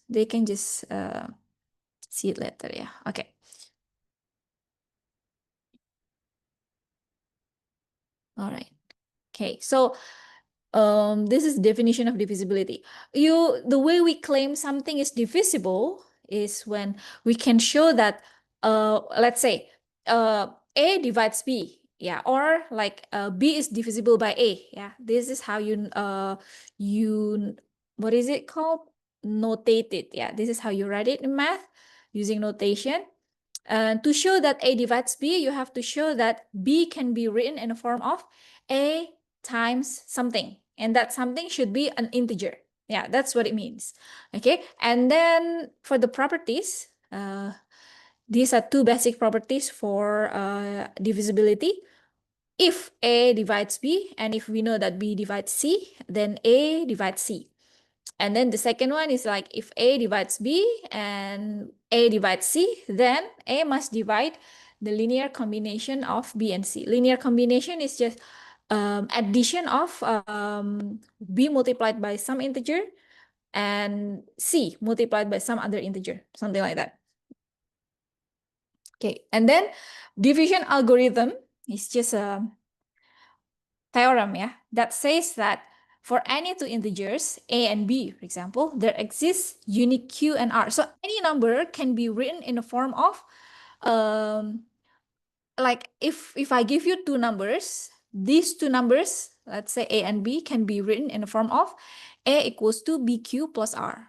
they can just see it later. Yeah. Okay. All right. Okay. So this is definition of divisibility. The way we claim something is divisible is when we can show that let's say A divides B, yeah, or like B is divisible by A, yeah. This is how you what is it called? Notate it, yeah. This is how you write it in math using notation. To show that A divides B, you have to show that B can be written in the form of A times something, and that something should be an integer. Yeah, that's what it means. Okay, and then for the properties, these are two basic properties for divisibility. If A divides B, and if we know that B divides C, then A divides C. And then the second one is like if A divides B and A divides C, then A must divide the linear combination of B and C. Linear combination is just addition of B multiplied by some integer and C multiplied by some other integer, something like that. Okay, and then division algorithm is just a theorem, yeah, that says that for any two integers, A and B, for example, there exists unique Q and R. So any number can be written in the form of, like if I give you two numbers, these two numbers, let's say A and B, can be written in the form of A equals to BQ plus R.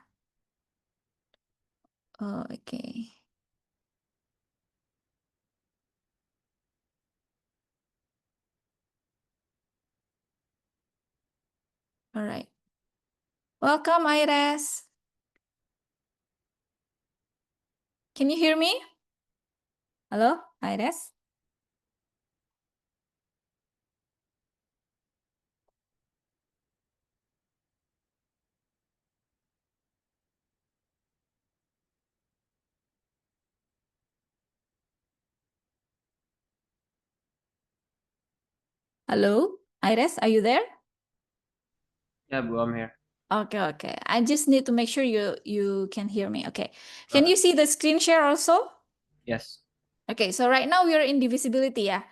Okay. All right. Welcome, Iris. Can you hear me? Hello, Iris? Hello, Iris, are you there? Yeah, Bu, I'm here. Okay, okay. I just need to make sure you can hear me. Okay. Can you see the screen share also? Yes. Okay, so right now we are in divisibility, yeah.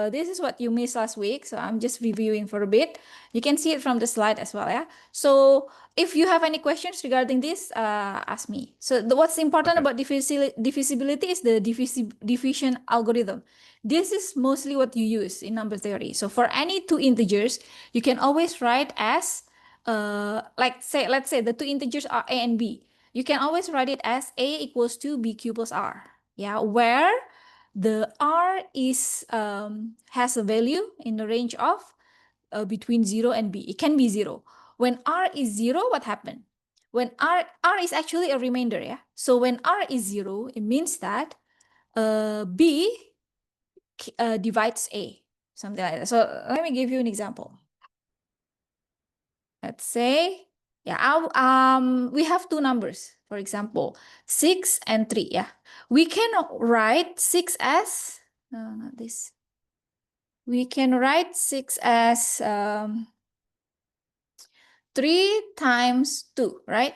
This is what you missed last week, so I'm just reviewing for a bit. You can see it from the slide as well, yeah. So if you have any questions regarding this, ask me. So what's important about divisibility is the division algorithm. This is mostly what you use in number theory. So for any two integers, you can always write as let's say the two integers are A and B. You can always write it as A equals to BQ plus R. Yeah, where the R is has a value in the range of between 0 and B. It can be 0. When R is 0, what happened? When R is actually a remainder, yeah. So when R is 0, it means that B divides A, something like that. So let me give you an example. Let's say, yeah, we have two numbers, for example, 6 and 3, yeah. We can write 6 as, no, not this. We can write 6 as 3 times 2, right?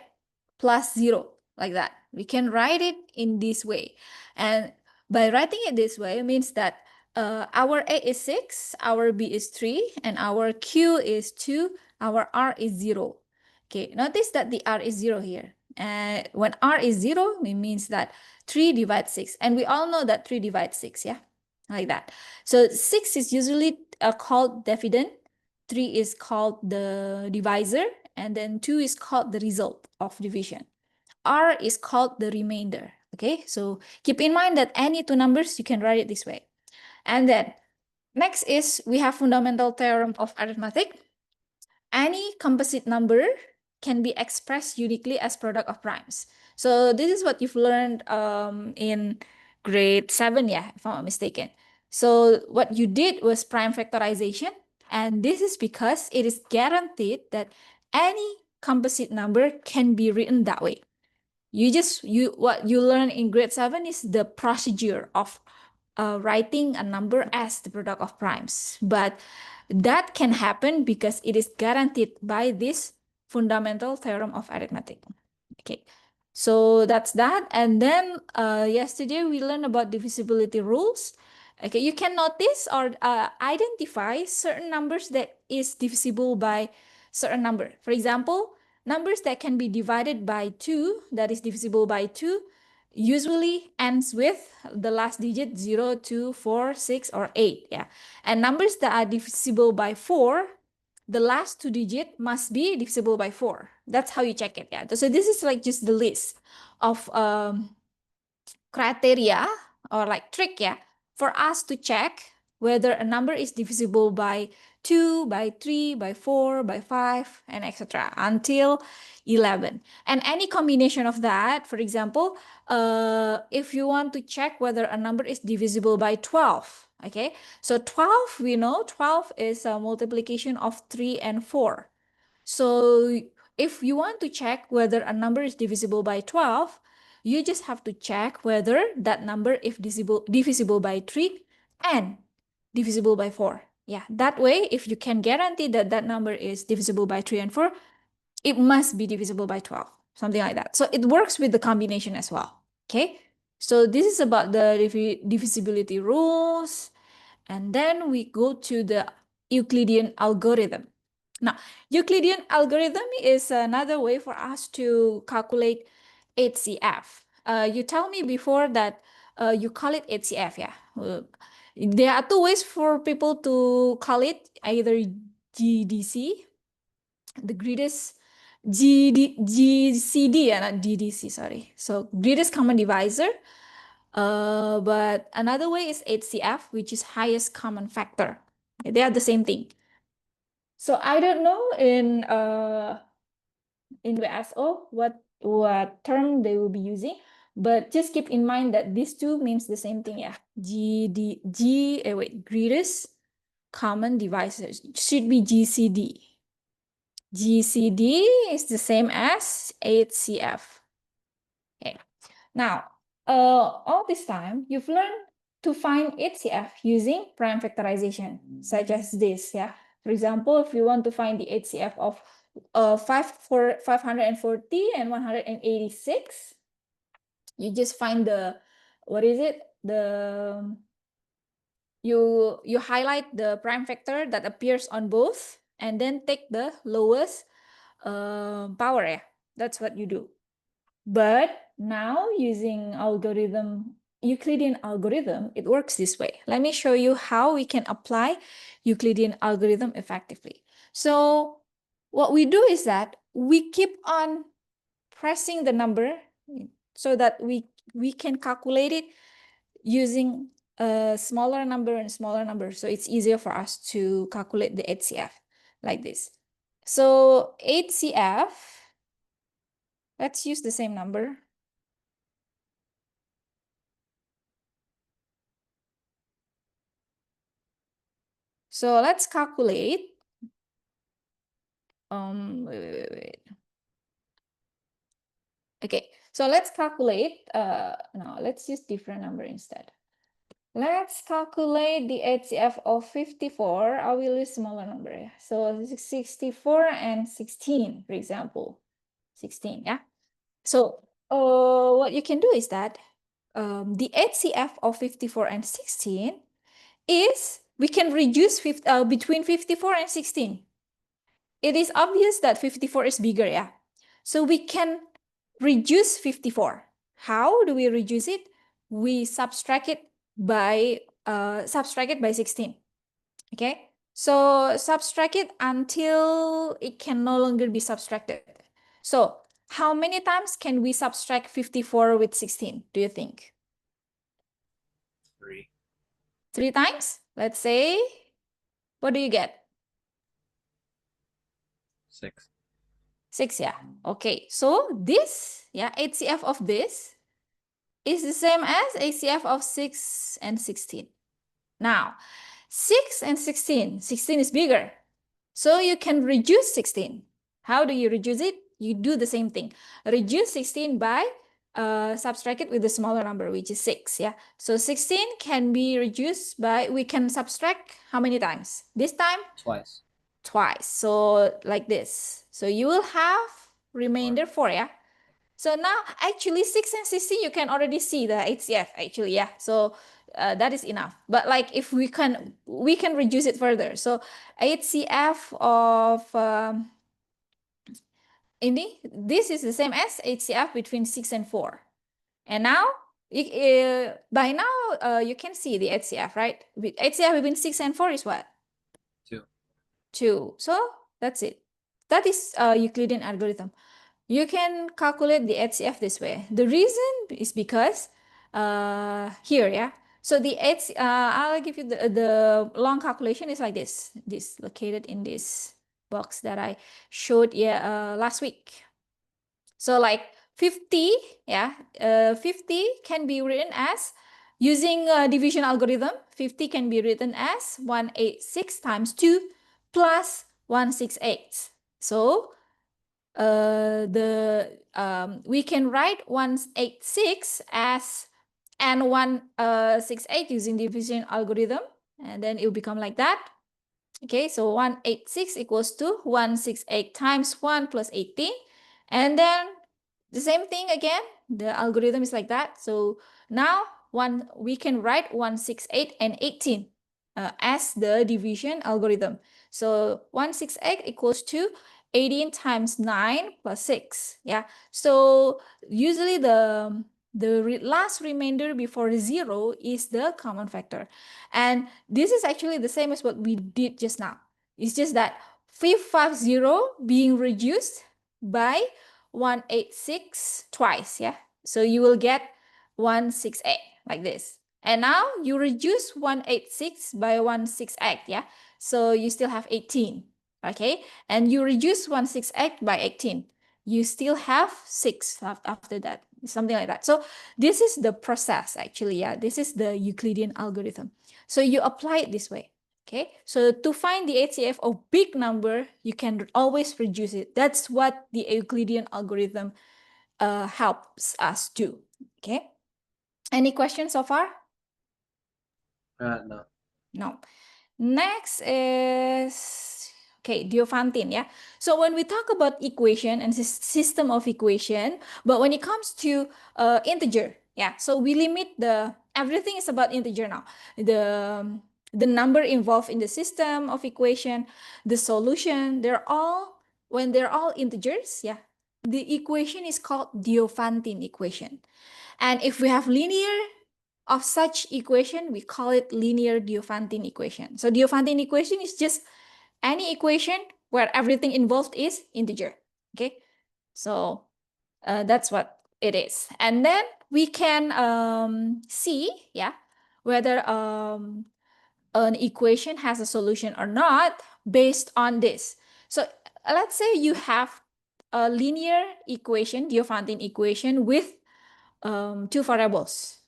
Plus 0, like that. We can write it in this way. And by writing it this way, it means that our A is 6, our B is 3, and our Q is 2, our R is 0. Okay, notice that the R is 0 here. And when R is 0, it means that 3 divides 6. And we all know that 3 divides 6, yeah? Like that. So 6 is usually called dividend, 3 is called the divisor, and then 2 is called the result of division. R is called the remainder. Okay, so keep in mind that any two numbers, you can write it this way. And then next is we have fundamental theorem of arithmetic. Any composite number can be expressed uniquely as product of primes. So this is what you've learned in grade 7, yeah, if I'm not mistaken. So what you did was prime factorization, and this is because it is guaranteed that any composite number can be written that way. What you learn in grade 7 is the procedure of writing a number as the product of primes. But that can happen because it is guaranteed by this fundamental theorem of arithmetic. Okay, so that's that. And then yesterday we learned about divisibility rules. Okay, you can notice or identify certain numbers that is divisible by certain number. For example, numbers that can be divided by 2, that is divisible by 2, usually ends with the last digit 0, 2, 4, 6, or 8. Yeah, and numbers that are divisible by 4, the last 2 digit must be divisible by 4. That's how you check it. Yeah. So this is like just the list of criteria or like trick, yeah, for us to check whether a number is divisible by 2, by 3, by 4, by 5, and etc. until 11. And any combination of that, for example, if you want to check whether a number is divisible by 12, okay? So 12, we know 12 is a multiplication of 3 and 4. So if you want to check whether a number is divisible by 12, you just have to check whether that number is divisible by 3 and divisible by 4. Yeah, that way, if you can guarantee that that number is divisible by 3 and 4, it must be divisible by 12, something like that. So it works with the combination as well. Okay, so this is about the divisibility rules. And then we go to the Euclidean algorithm. Now, Euclidean algorithm is another way for us to calculate HCF. You tell me before that you call it HCF, yeah. There are two ways for people to call it, either GDC, the greatest GCD, yeah, not GDC, sorry. So greatest common divisor. But another way is HCF, which is highest common factor. They are the same thing. So I don't know in WSO what term they will be using, but just keep in mind that these two means the same thing. Yeah, greatest common divisor should be GCD. GCD is the same as HCF. Okay. Now, all this time, you've learned to find HCF using prime factorization, such as this, yeah. For example, if you want to find the HCF of 540 and 186, you just find the, what is it? You highlight the prime factor that appears on both, and then take the lowest power, yeah. That's what you do. But now using Euclidean algorithm, it works this way. Let me show you how we can apply Euclidean algorithm effectively. So what we do is that we keep on pressing the number so that we can calculate it using a smaller number and smaller number. So it's easier for us to calculate the HCF like this. So HCF, let's use the same number. So let's calculate. Wait. Okay, so let's calculate. No, let's use different number instead. Let's calculate the HCF of 54. I will use smaller number. So 64 and 16, for example. 16, yeah. So what you can do is that the HCF of 54 and 16 is, we can reduce between 54 and 16. It is obvious that 54 is bigger, yeah. So we can reduce 54. How do we reduce it? We subtract it by 16. Okay, so subtract it until it can no longer be subtracted. So how many times can we subtract 54 with 16, do you think? 3. 3 times? Let's say, what do you get? 6. 6, yeah. Okay, so this, yeah, HCF of this is the same as HCF of 6 and 16. Now, 6 and 16, 16 is bigger. So you can reduce 16. How do you reduce it? You do the same thing. Reduce 16 by subtract it with a smaller number, which is 6, yeah. So 16 can be reduced by, we can subtract how many times? This time? Twice. Twice. So like this. So you will have remainder 4, yeah. So now actually 6 and 16, you can already see the HCF actually, yeah. So that is enough. But like if we can reduce it further. So HCF of ini, this is the same as HCF between 6 and 4. And now, by now, you can see the HCF, right? HCF between 6 and 4 is what? 2. 2. So that's it. That is Euclidean algorithm. You can calculate the HCF this way. The reason is because here, yeah. So the I'll give you the long calculation is like this. This located in this box that I showed last week. So like 50, yeah, 50 can be written as, using a division algorithm, 50 can be written as 186 times 2 plus 168. So we can write 186 as and 168 using division algorithm, and then it will become like that. Okay, so 186 equals to 168 times 1 plus 18. And then the same thing again, the algorithm is like that. So now we can write 168 and 18 as the division algorithm. So 168 equals to 18 times 9 plus 6. Yeah, so usually the last remainder before 0 is the common factor. And this is actually the same as what we did just now. It's just that 550 being reduced by 186 twice, yeah? So you will get 168 like this. And now you reduce 186 by 168, yeah? So you still have 18, okay? And you reduce 168 by 18. You still have 6 after that, something like that. So this is the process actually, yeah? This is the Euclidean algorithm. So you apply it this way. Okay, so to find the HCF of big number, you can always reduce it. That's what the Euclidean algorithm helps us do. Okay, any questions so far? No. No. Next is, okay, Diophantine, yeah. So when we talk about equation and system of equation, but when it comes to integer, yeah, so we limit everything is about integer now. The number involved in the system of equation, the solution, when they're all integers, yeah, the equation is called Diophantine equation. And if we have linear of such equation, we call it linear Diophantine equation. So Diophantine equation is just any equation where everything involved is integer. Okay, so that's what it is. And then we can see, yeah, whether an equation has a solution or not based on this. So let's say you have a linear equation, Diophantine equation with two variables.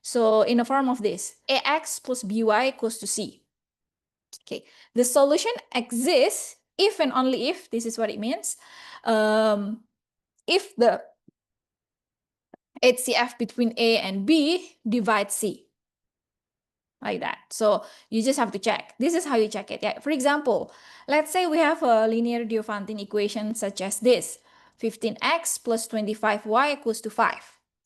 So in the form of this, ax plus by equals to c. Okay, the solution exists if and only if, this is what it means, if the HCF between A and B divides C. Like that. So you just have to check. This is how you check it. Yeah. For example, let's say we have a linear Diophantine equation such as this. 15x plus 25y equals to 5.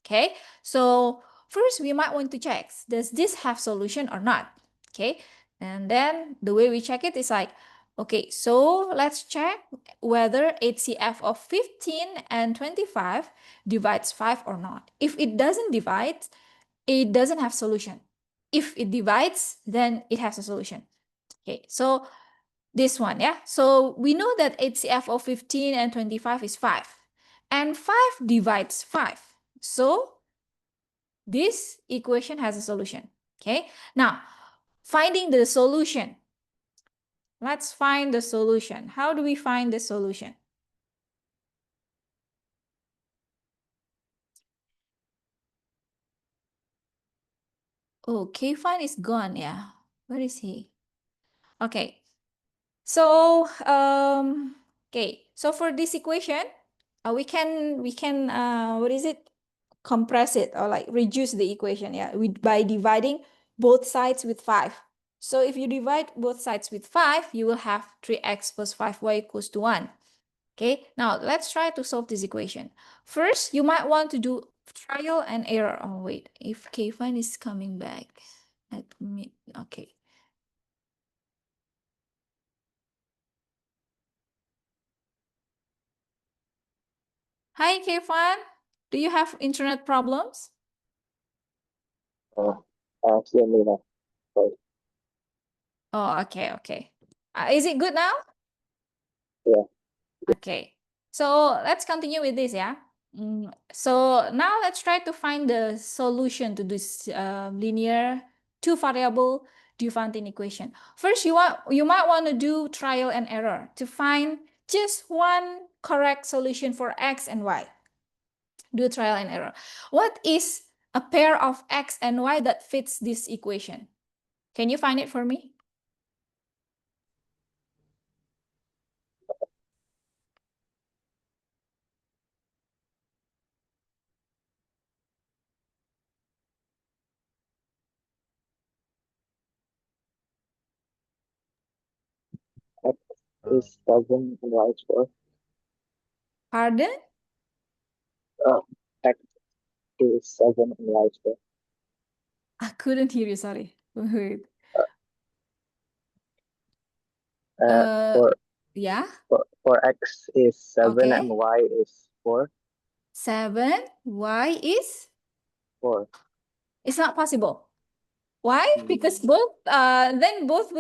Okay. So first we might want to check, does this have solution or not? Okay. And then the way we check it is like, okay, so let's check whether HCF of 15 and 25 divides 5 or not. If it doesn't divide, it doesn't have solution. If it divides, then it has a solution. Okay, so this one, yeah. So we know that HCF of 15 and 25 is 5. And 5 divides 5. So this equation has a solution. Okay, now finding the solution. Let's find the solution. How do we find the solution? Oh, K-Fan is gone, yeah. Where is he? Okay, so okay, so for this equation, we can what is it? Compress it or like reduce the equation, yeah, by dividing both sides with 5. So if you divide both sides with 5, you will have 3x plus 5y equals to 1. Okay, now let's try to solve this equation. First, you might want to do trial and error. Oh, wait, if Kevin is coming back. Let me, okay. Hi, Kevin. Do you have internet problems? Actually, no. Sorry. Oh, okay, okay. Is it good now? Yeah. Okay. So let's continue with this, yeah? So now let's try to find the solution to this linear two variable Diophantine equation. First, you might want to do trial and error to find just one correct solution for x and y. Do trial and error. What is a pair of x and y that fits this equation? Can you find it for me? X is 7 and Y is 4. Pardon? X is 7 and Y is 4. I couldn't hear you, sorry. Wait. For, Yeah, for X is 7 and okay. Y is 4. 7, y is? 4. It's not possible. Why? Because then both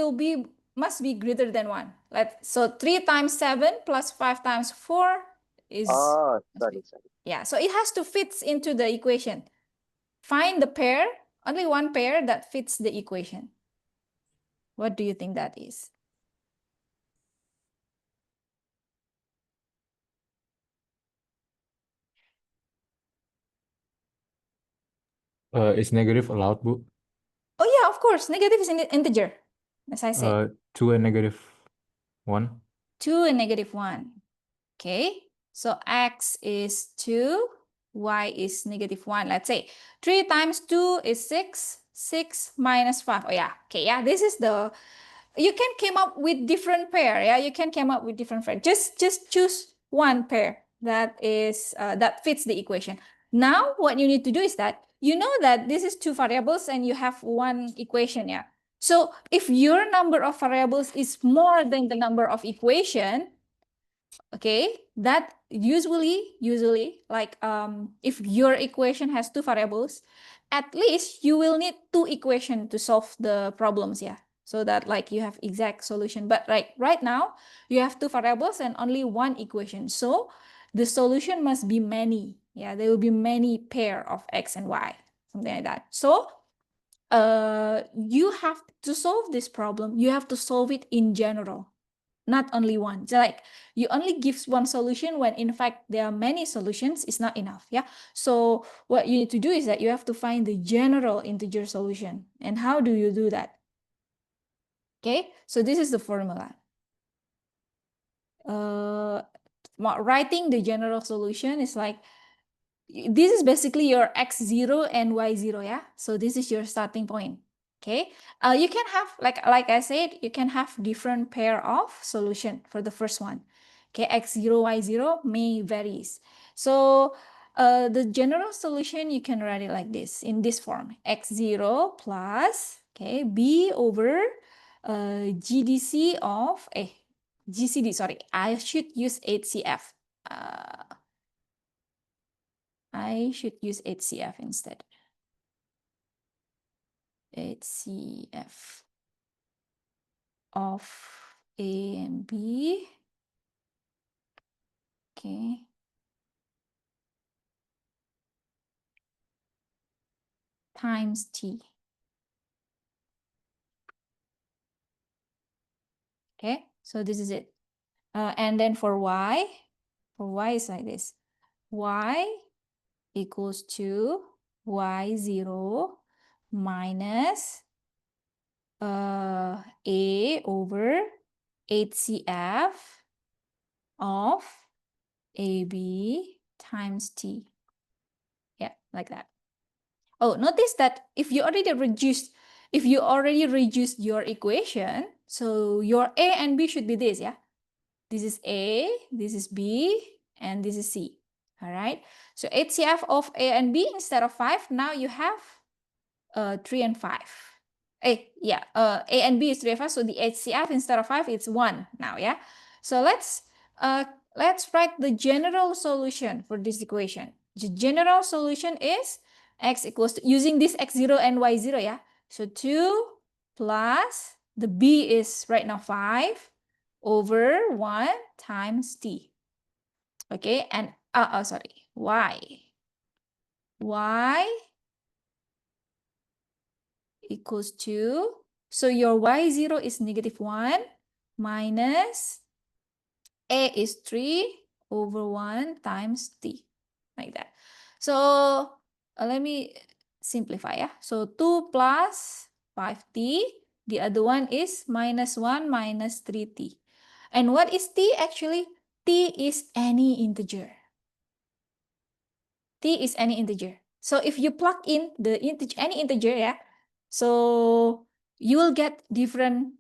must be greater than 1. So 3 times 7 plus 5 times 4 is, Oh, sorry. yeah, so it has to fit into the equation. Find the pair, only one pair that fits the equation. What do you think that is? Is negative allowed, Bu? Oh yeah, of course, negative is integer, as I said. 2 and negative 1. 2 and negative 1. Okay, so x is 2, y is negative 1. Let's say 3 times 2 is 6, 6 minus 5. Oh yeah, okay, yeah, this is the, you can come up with different pair. Yeah, you can come up with different pair. Just choose one pair that is that fits the equation. Now what you need to do is that you know that this is two variables and you have one equation. Yeah, so if your number of variables is more than the number of equation, okay, that usually like if your equation has two variables, at least you will need two equations to solve the problems, yeah, so that like you have exact solution. But right now you have two variables and only one equation, so the solution must be many. Yeah, there will be many pair of x and y, something like that. So you have to solve this problem, you have to solve it in general, not only one. So like you only give one solution when in fact there are many solutions is not enough. Yeah. So what you need to do is that you have to find the general integer solution. And how do you do that? Okay. So this is the formula. Writing the general solution is like, this is basically your x0 and y0. Yeah. So this is your starting point. Okay, you can have like I said, you can have different pair of solution for the first one. Okay, x0, y0 may varies. So the general solution, you can write it like this, in this form: x0 plus, okay, b over GDC of GCD. Sorry, I should use HCF. I should use HCF instead. HCF of A and B, okay, times T. Okay, so this is it. And then for y is like this. Y equals to y0 minus A over HCF of AB times T. Yeah, like that. Oh, notice that if you already reduced your equation, so your A and B should be this, yeah? This is A, this is B, and this is C. All right. So HCF of A and B instead of 5, now you have 3 and 5. A and B is 3 and 5, so the HCF instead of 5 it's 1 now, yeah? So let's write the general solution for this equation. The general solution is x equals to, using this x0 and y0, yeah? So 2 plus, the B is right now 5 over 1 times t. Okay, and, y equals to, so your y0 is -1 minus A is 3 over 1 times t, like that. So let me simplify, yeah. So 2 plus 5t, the other one is -1 minus 3t. And what is t actually? T is any integer. T is any integer. So if you plug in the integer, any integer, yeah, so you will get different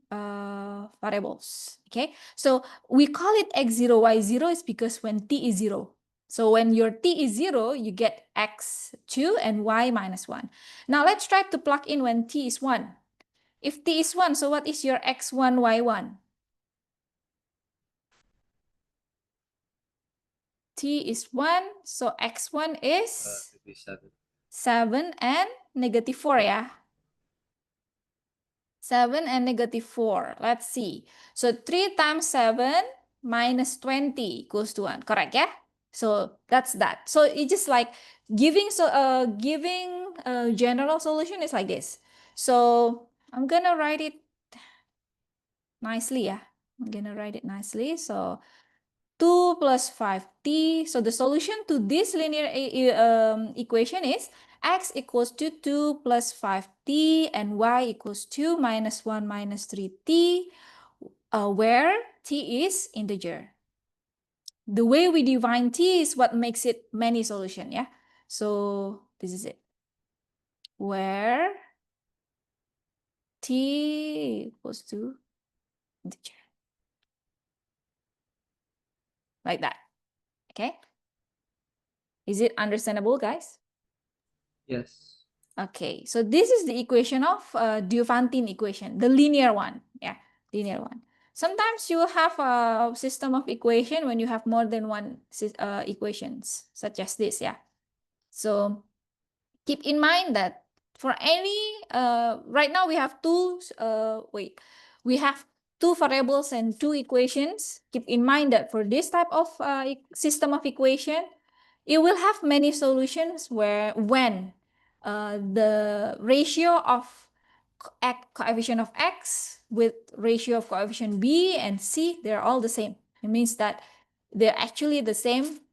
variables. Okay, so we call it x0, y0 is because when t is 0. So when your t is 0, you get x2 and y -1. Now let's try to plug in when t is 1. If t is 1, so what is your x1, y1? T is 1, so x1 is 7 and -4, yeah. 7 and -4. Let's see. So 3 times 7 minus 20 equals to 1. Correct, yeah? So that's that. So it's just like giving a general solution is like this. So I'm gonna write it nicely, yeah. I'm gonna write it nicely. So 2 plus 5t. So the solution to this linear equation is x equals to 2 plus 5t and y equals to -1 minus 3t, where t is integer. The way we define t is what makes it many solution, yeah? So this is it. Where t equals to integer. Like that, okay? Is it understandable, guys? Yes. Okay, so this is the equation of Diophantine equation, the linear one. Yeah, linear one. Sometimes you will have a system of equation when you have more than one equations, such as this. Yeah. So keep in mind that for any right now we have we have two variables and two equations. Keep in mind that for this type of system of equation, it will have many solutions when the ratio of coefficient of x with ratio of coefficient b and c, they're all the same. It means that they're actually the same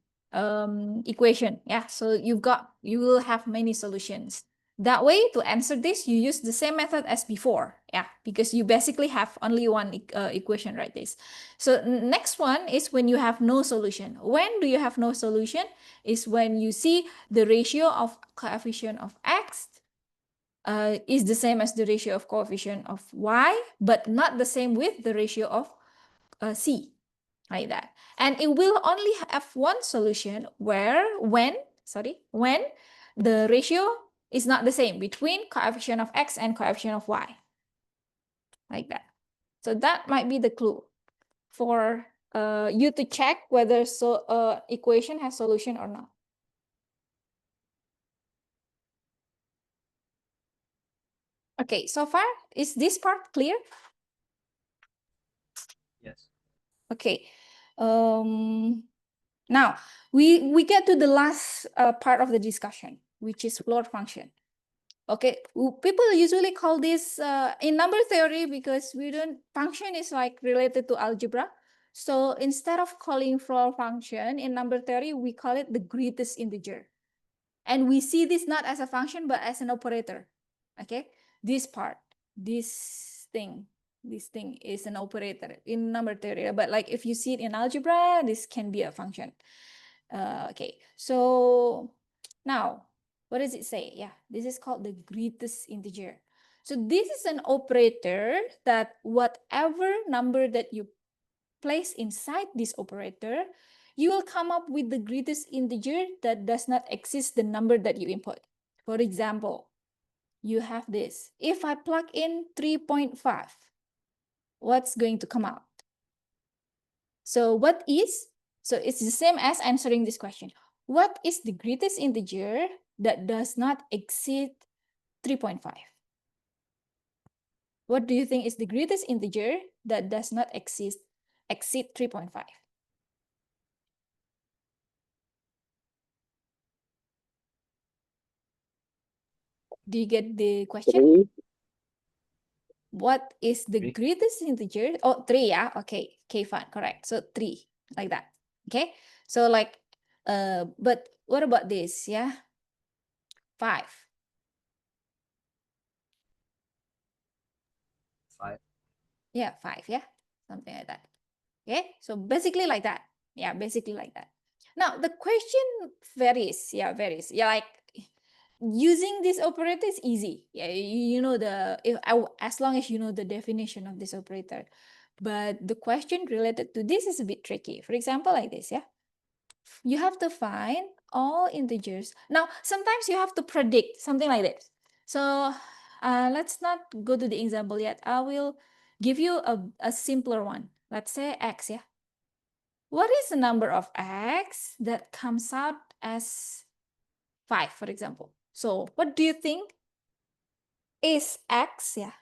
equation. Yeah, so you will have many solutions. That way, to answer this, you use the same method as before. Yeah, because you basically have only one equation, right? This. So next one is when you have no solution. When do you have no solution? Is when you see the ratio of coefficient of x is the same as the ratio of coefficient of y, but not the same with the ratio of c, like that. And it will only have one solution when the ratio is not the same between coefficient of x and coefficient of y, like that. So that might be the clue for you to check whether equation has solution or not. Okay, so far, is this part clear? Yes. Okay. Now we get to the last part of the discussion, which is floor function. Okay, people usually call this in number theory because function is like related to algebra. So instead of calling floor function in number theory, we call it the greatest integer. And we see this not as a function, but as an operator. Okay, this thing is an operator in number theory. But like if you see it in algebra, this can be a function. Okay, so now, what does it say? Yeah, this is called the greatest integer. So this is an operator that whatever number that you place inside this operator, you will come up with the greatest integer that does not exceed the number that you input. For example, you have this. If I plug in 3.5, what's going to come out? So it's the same as answering this question. What is the greatest integer that does not exceed 3.5? What do you think is the greatest integer that does not exceed 3.5? Do you get the question? 3. What is the Three. greatest integer? Oh, 3, yeah. Okay, fine, correct. So 3, like that. Okay. So like, but what about this? Yeah. 5. 5. Yeah, 5, yeah. Something like that. Okay. So basically like that. Yeah, basically like that. Now the question varies. Yeah, varies. Yeah, like using this operator is easy. Yeah, you know as long as you know the definition of this operator. But the question related to this is a bit tricky. For example, like this, yeah. You have to find all integers. Now, sometimes you have to predict something like this. So let's not go to the example yet. I will give you a simpler one. Let's say x, yeah. What is the number of x that comes out as 5, for example? So what do you think is x, yeah?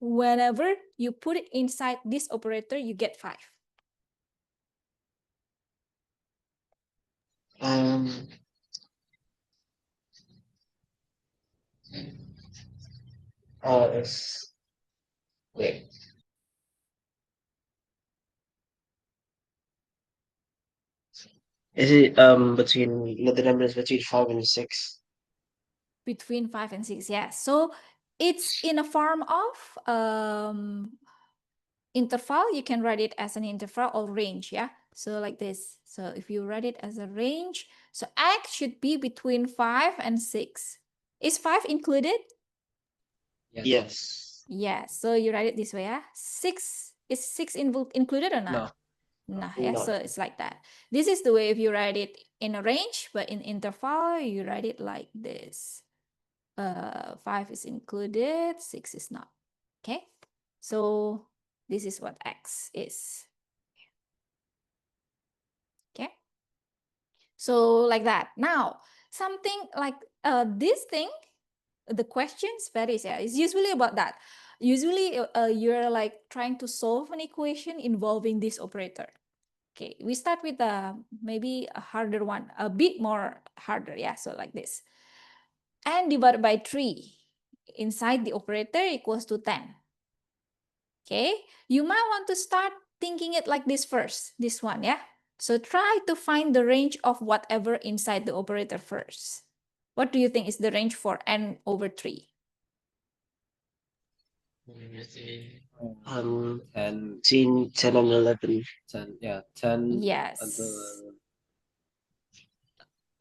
Whenever you put it inside this operator, you get 5. It's wait. Is it between the numbers between 5 and 6? Between 5 and 6, yeah. So it's in a form of interval. You can write it as an interval or range, yeah. So like this. So if you write it as a range, so x should be between 5 and 6. Is 5 included? Yes. Yes. Yeah. So you write it this way, yeah. 6 is 6 included or not? No. No, yeah. No. So it's like that. This is the way if you write it in a range, but in interval you write it like this. 5 is included, 6 is not. Okay, so this is what x is. Okay, so like that. Now something like this thing, the questions varies. Yeah, it's usually about that. Usually you're like trying to solve an equation involving this operator. Okay, we start with maybe a harder one, a bit more harder. Yeah, so like this. N divided by 3 inside the operator equals to 10. Okay, you might want to start thinking it like this first, this one, yeah? So try to find the range of whatever inside the operator first. What do you think is the range for n over 3? 10. Between 10 and 11. 10. Yeah. 10. Yes. Until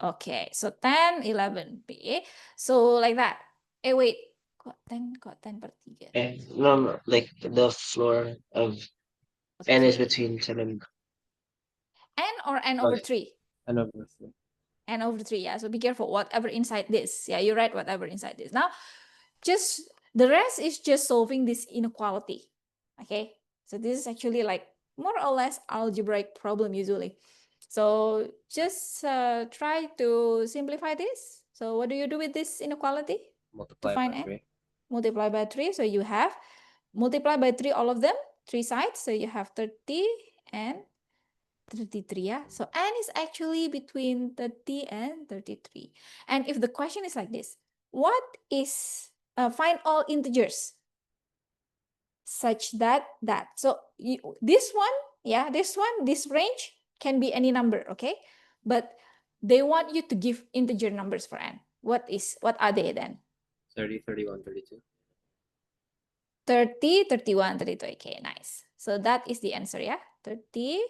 Okay, so 10, 11. Okay, so like that. Wait, kok 10 per 3? No, like the floor of n is Okay. between 10 and N or n over Right. 3? N over 3. N over 3, yeah. So be careful, whatever inside this. Yeah, you write whatever inside this. Now, just the rest is just solving this inequality. Okay, so this is actually like more or less algebraic problem usually. So just try to simplify this. So what do you do with this inequality? Multiply find by n? 3. Multiply by 3. So you have multiply by 3 all of them, 3 sides. So you have 30 and 33, yeah. So n is actually between 30 and 33. And if the question is like this, what is find all integers such that so this one, yeah, this range can be any number, okay? But they want you to give integer numbers for n. What are they then? 30, 31, 32. 30, 31, 32. Okay, nice. So that is the answer, yeah? 30,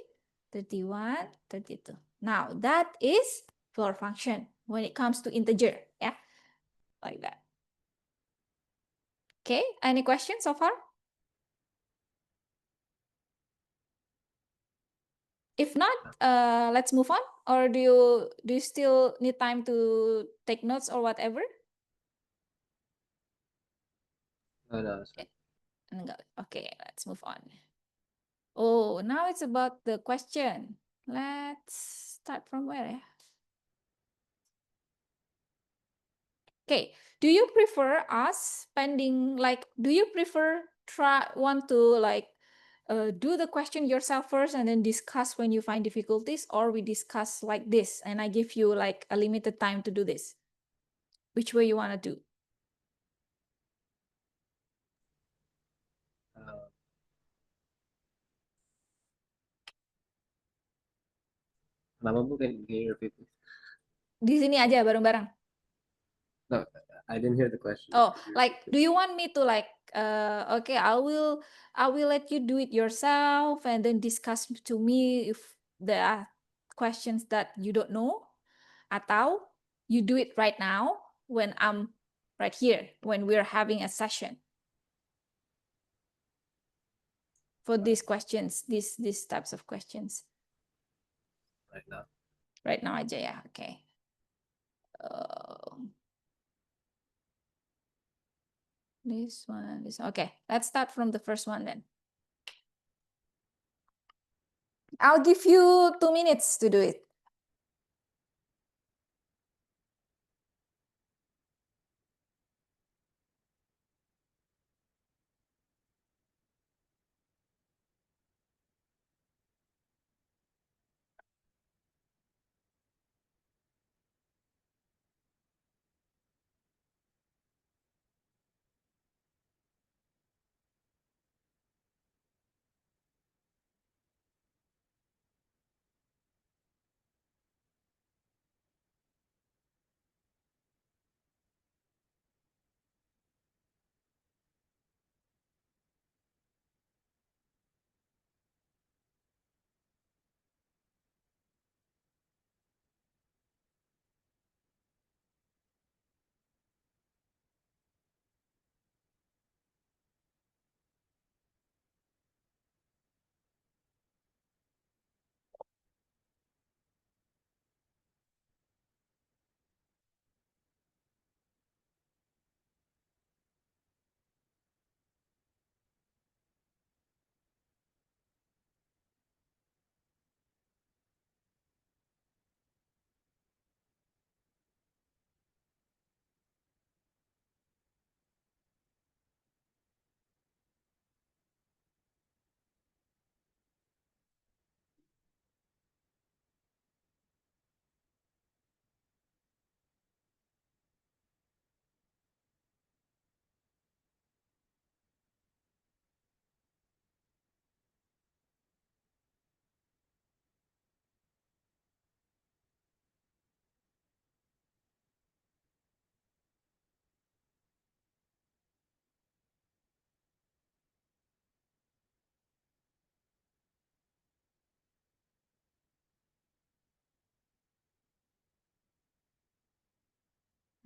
31, 32. Now, that is floor function when it comes to integer, yeah? Like that. Okay, any questions so far? If not, let's move on. Or do you still need time to take notes or whatever? Oh, no, it's fine. Enggak. Okay, let's move on. Oh, now it's about the question. Let's start from where ya? Okay, do you prefer us spending like, do you prefer want to like do the question yourself first and then discuss when you find difficulties, or we discuss like this and I give you like a limited time to do this? Which way you want to do? Kenapa Bu? Can you repeat please? Di sini aja bareng-bareng. No, I didn't hear the question. Oh, Can you like, repeat, do you want me to like, okay, I will let you do it yourself and then discuss to me if there are questions that you don't know, atau you do it right now when I'm right here, when we're having a session for these questions, these types of questions. right now? Right now aja ya, okay. This one, okay. Let's start from the first one then. I'll give you 2 minutes to do it.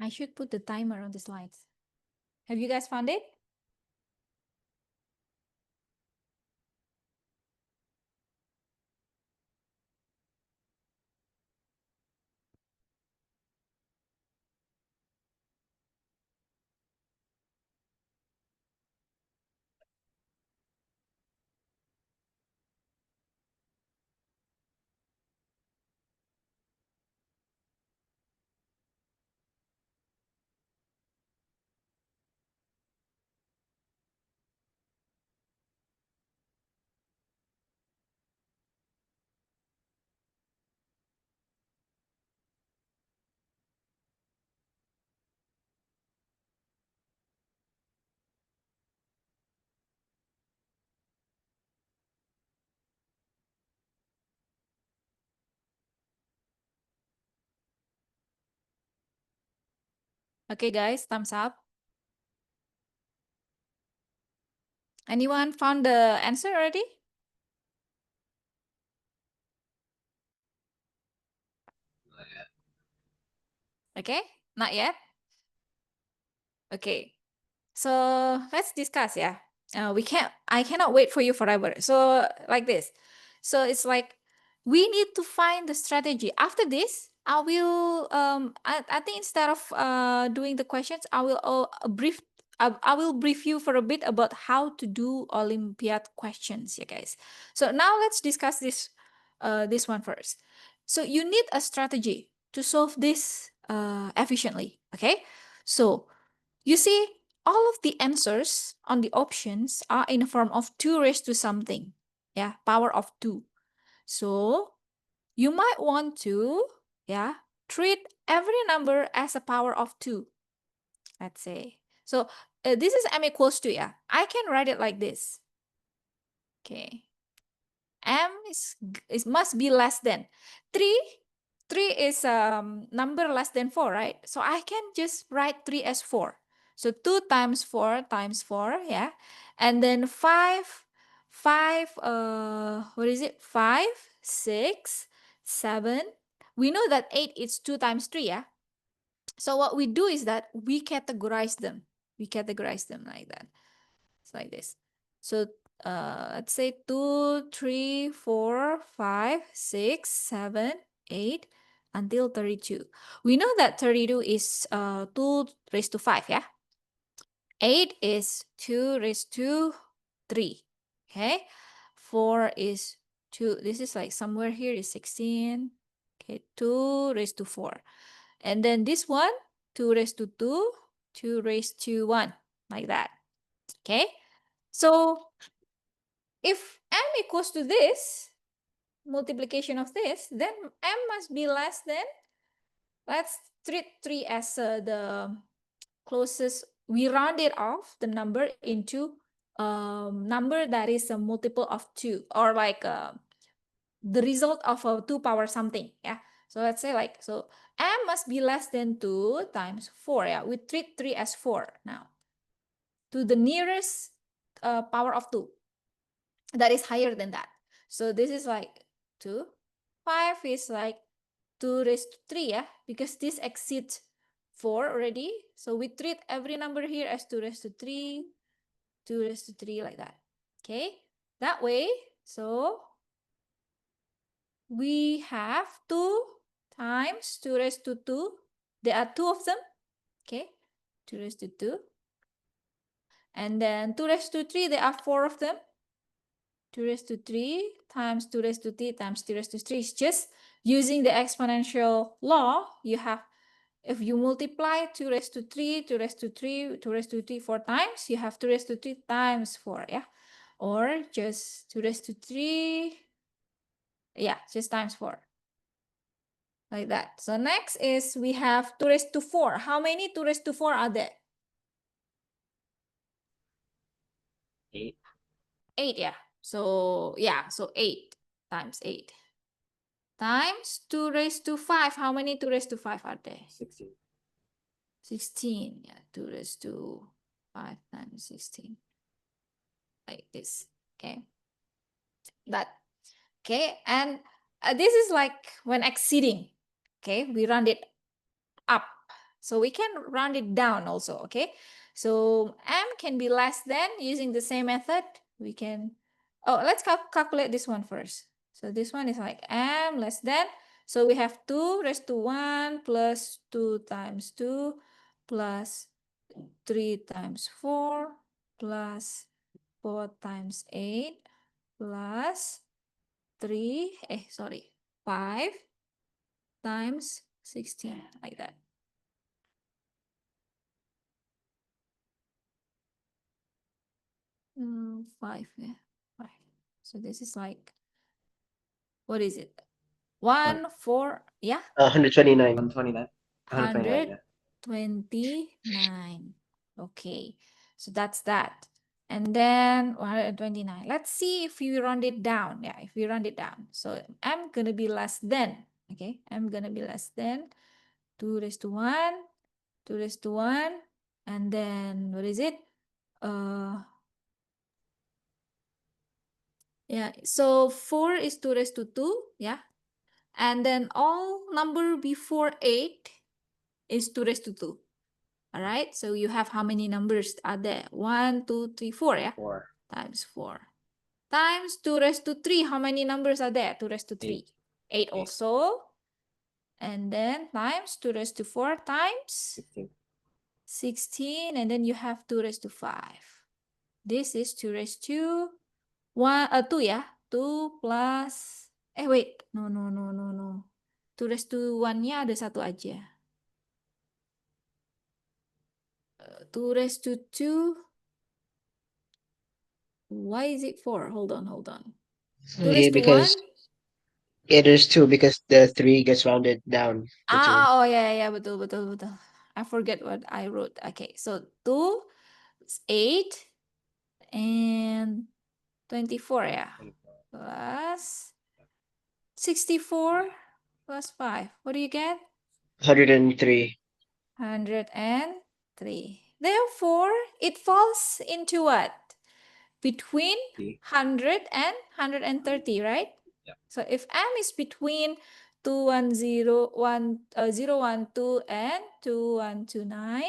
I should put the timer on the slides. Have you guys found it? Okay, guys, thumbs up. Anyone found the answer already? Not yet. Okay, not yet. Okay, so let's discuss. Yeah, I cannot wait for you forever. So like this. So it's like we need to find the strategy. After this, I will I think instead of doing the questions, I will I will brief you for a bit about how to do Olympiad questions, yeah guys. So now let's discuss this one first. So you need a strategy to solve this efficiently, okay? So you see, all of the answers on the options are in the form of 2 raised to something, yeah, power of 2. So you might want to, yeah, treat every number as a power of 2, let's say. So this is m equals to, yeah, I can write it like this. Okay, m is must be less than 3. 3 is number less than 4, right? So I can just write 3 as 4. So 2 times 4 times 4, yeah. And then 5, what is it? 5, 6, 7. We know that 8 is 2 times 3, yeah. So what we do is that we categorize them. We categorize them like that. It's like this. So let's say 2, 3, 4, 5, 6, 7, 8 until 32. We know that 32 is 2 raised to 5, yeah? 8 is 2 raised to 3, okay? 4 is 2. This is like somewhere here is 16. Okay, 2 raised to 4. And then this one, 2 raised to 2, 2 raised to 1, like that. Okay? So if m equals to this, multiplication of this, then m must be less than, let's treat 3 as the closest, we round it off the number into number that is a multiple of 2, or like the result of a 2 power something, yeah. So let's say like, so m must be less than 2 times 4, yeah. We treat 3 as 4 now, to the nearest power of 2 that is higher than that. So this is like 2. 5 is like 2 raised to 3, yeah, because this exceeds 4 already. So we treat every number here as 2 raised to 3, 2 raised to 3, like that. Okay, that way. So we have 2 times 2 raised to 2. There are 2 of them. Okay, 2 raised to 2. And then 2 raised to 3, there are 4 of them. 2 raised to 3 times 2 raised to 3 times 2 raised to 3 is just using the exponential law. You have, if you multiply 2 raised to 3, 2 raised to 3, 2 raised to 3 4 times, you have 2 raised to 3 times 4, yeah? Or just 2 raised to 3, yeah, just times 4. Like that. So next is we have 2 raised to 4. How many 2 raised to 4 are there? 8. 8, yeah. So yeah, so 8 times 8 times 2 raised to 5. How many 2 raised to 5 are there? 16. 16, yeah, 2 raised to 5 times 16, like this, okay? That, okay, and this is like when exceeding, okay? We round it up, so we can round it down also, okay? So m can be less than, using the same method, we can, oh, let's calculate this one first. So this one is like m less than, so we have 2 raised to 1 plus 2 times 2 plus 3 times 4 plus 4 times 8 plus 5 times 16, like that. Five, yeah, 5. So this is like, what is it? 1, 4, yeah, 129. 129. 129, yeah. 129. Okay, so that's that. And then 129. Let's see if we round it down. Yeah, if we round it down. So I'm gonna be less than. Okay, I'm gonna be less than 2 raised to 1, 2 raised to 1, and then what is it? Yeah, so 4 is 2 raised to 2, yeah. And then all number before 8 is 2 raised to 2. All right, so you have how many numbers are there? 1, 2, 3, 4, yeah? 4. Times 4. times 2 raised to 3. How many numbers are there? 2 raised to 3. 8 also. And then times 2 raised to 4 times 16. 16. And then you have 2 raised to 5. This is 2 raised to 2 ya. 2 plus, wait. No. 2 raised to 1-nya ada 1 aja. 2 raised to 2. Why is it 4? Hold on. 2 Yeah, raised to 1. because there's 2 because the 3 gets rounded down to 2. Oh yeah, betul. I forget what I wrote. Okay, so 2 is 8 and 24 ya. Plus 64 plus 5. What do you get? 103. 103. Therefore, it falls into what? Between 100 and 130, right? Yeah. So if M is between 012 and 2129,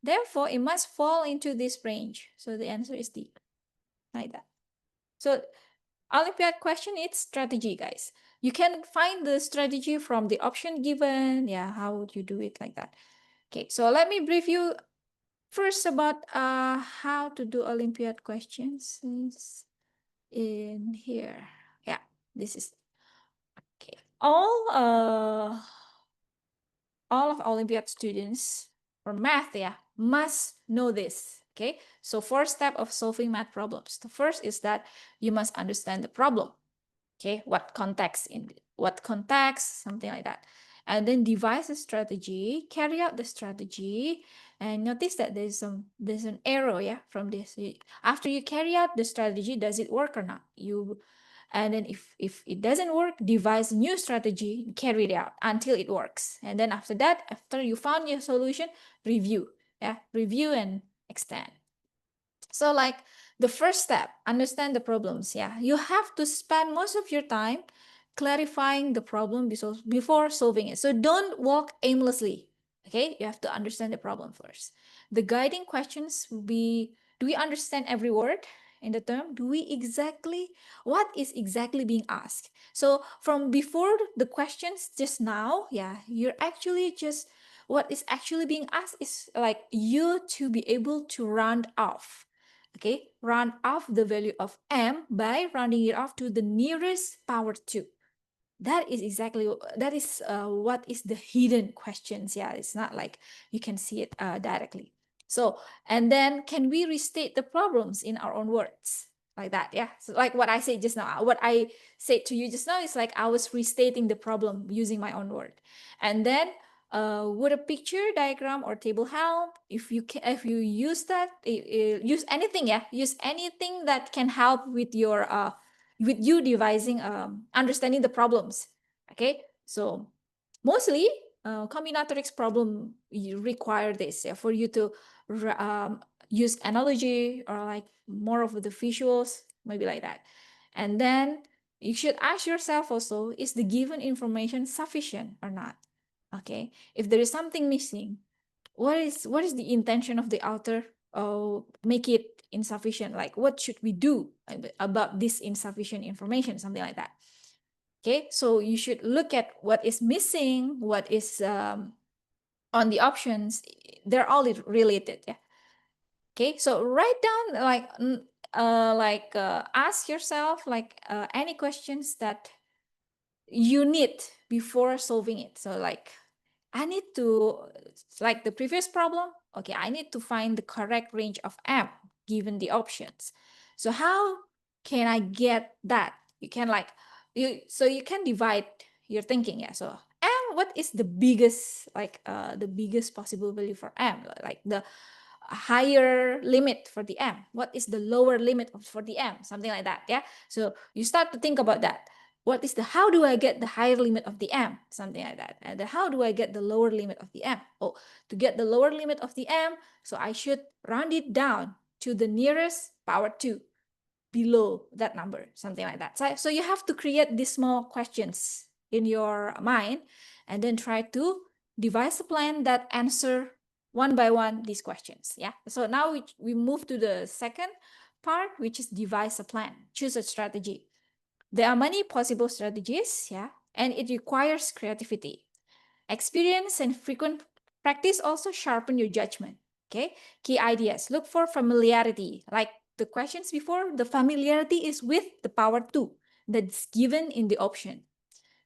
therefore it must fall into this range. So the answer is D, like that. So Olympiad question, it's strategy, guys. You can find the strategy from the option given. Yeah, how would you do it like that? Okay, so let me brief you first about how to do Olympiad questions. Is in here. Yeah, this is okay. All of Olympiad students for math, must know this. Okay, so 4 steps of solving math problems. The first is that you must understand the problem. Okay, what context, something like that. And then devise a strategy, carry out the strategy, and notice that there's an arrow, from this. After you carry out the strategy, does it work or not? And then if it doesn't work, devise a new strategy, carry it out until it works. And then after that, after you found your solution, review. Review and extend. So like the first step, understand the problems. You have to spend most of your time clarifying the problem before solving it. So don't walk aimlessly. Okay, you have to understand the problem first. The guiding questions will be: do we understand every word in the term? What is exactly being asked? So from before the questions just now, you're actually just, what is actually being asked is like you to be able to round off. Okay, round off the value of m by rounding it off to the nearest power 2. That is what is the hidden questions. It's not like you can see it directly. So, and then can we restate the problems in our own words? Like that, so like what I said just now, what I said to you just now is like I was restating the problem using my own word. And then would a picture, diagram, or table help? If you use that, use anything, use anything that can help with your with you devising understanding the problems. Okay, so mostly combinatorics problem, you require this, for you to use analogy or like more of the visuals, maybe like that. And then you should ask yourself also, is the given information sufficient or not? Okay, if there is something missing, what is the intention of the author? Make it insufficient. Like, what should we do about this insufficient information? Something like that. Okay, so you should look at what is missing, what is on the options. They're all related. Okay, so write down ask yourself any questions that you need before solving it. So like, I need to, like the previous problem, okay, I need to find the correct range of m given the options. So how can I get that? You can you can divide your thinking. So m, what is the biggest, the biggest possible value for m? Like the higher limit for the m. What is the lower limit for the m? Something like that. So you start to think about that. How do I get the higher limit of the m? Something like that. And then how do I get the lower limit of the m? To get the lower limit of the m, so I should round it down to the nearest power 2 below that number, something like that. So you have to create these small questions in your mind and then try to devise a plan that answer one by one these questions. So now we move to the second part, which is devise a plan, choose a strategy. There are many possible strategies, yeah, and it requires creativity. Experience and frequent practice also sharpen your judgment. Okay, key ideas. Look for familiarity. Like the questions before, the familiarity is with the power 2 that's given in the option.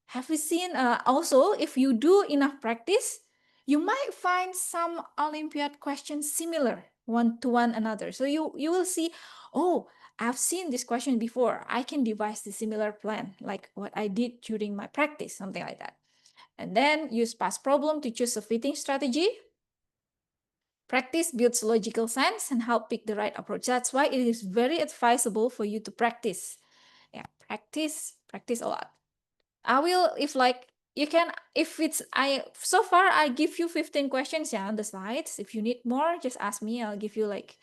Have you seen also if you do enough practice, you might find some Olympiad questions similar one to one another. So you will see, oh, I've seen this question before. I can devise the similar plan like what I did during my practice, something like that. And then use past problem to choose a fitting strategy. Practice builds logical sense and help pick the right approach. That's why it is very advisable for you to practice. Yeah, practice a lot. I will, if like you can, if it's so far I give you 15 questions, yeah, on the slides. If you need more, just ask me. I'll give you like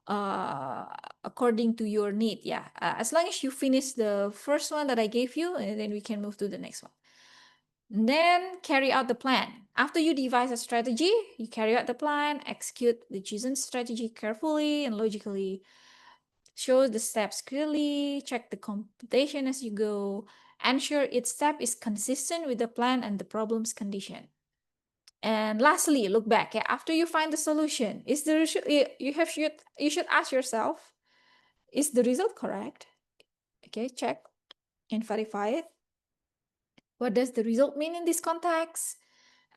uh according to your need. Yeah, as long as you finish the first one that I gave you, and then we can move to the next one. And then carry out the plan. After you devise a strategy, you carry out the plan, execute the chosen strategy carefully and logically. Show the steps clearly, check the computation as you go, ensure each step is consistent with the plan and the problem's condition. And lastly, look back. Yeah, after you find the solution, is the you should ask yourself, is the result correct? Okay, check and verify it. What does the result mean in this context?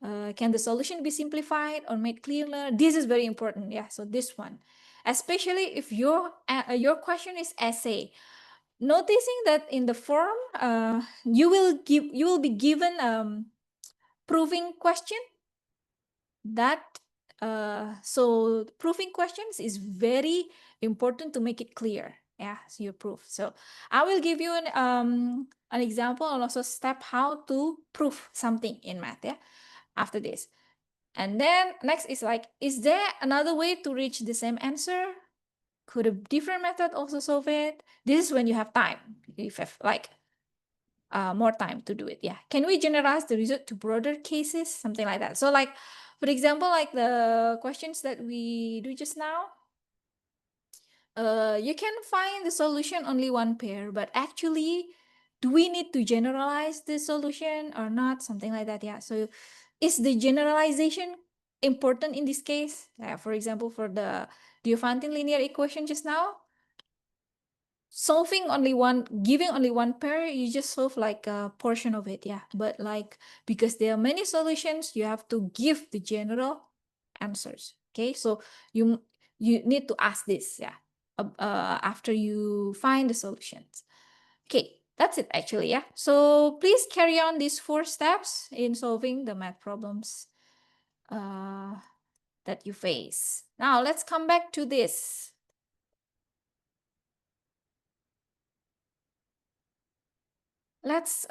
Can the solution be simplified or made clearer? This is very important. Yeah, so this one, especially if your question is essay. Noticing that in the form, you will be given proving question. That so proving questions is very important to make it clear. Yeah, so your proof. So I will give you an example and also step how to prove something in math. Yeah, after this. And then next is like, is there another way to reach the same answer? Could a different method also solve it? This is when you have time. If you have like more time to do it. Yeah. Can we generalize the result to broader cases? Something like that. So like, for example, like the questions that we do just now, you can find the solution only one pair, but actually, do we need to generalize the solution or not? Something like that. Yeah. So is the generalization important in this case? For example, for the Diophantine linear equation just now, giving only one pair, you just solve like a portion of it. Yeah. But like, because there are many solutions, you have to give the general answers. Okay. So you need to ask this. Yeah. After you find the solutions. Okay. That's it actually. Yeah. So please carry on these 4 steps in solving the math problems that you face. Now let's come back to this. Let's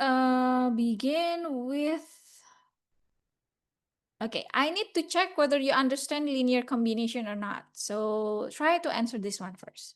begin with, okay, I need to check whether you understand linear combination or not. So try to answer this one first.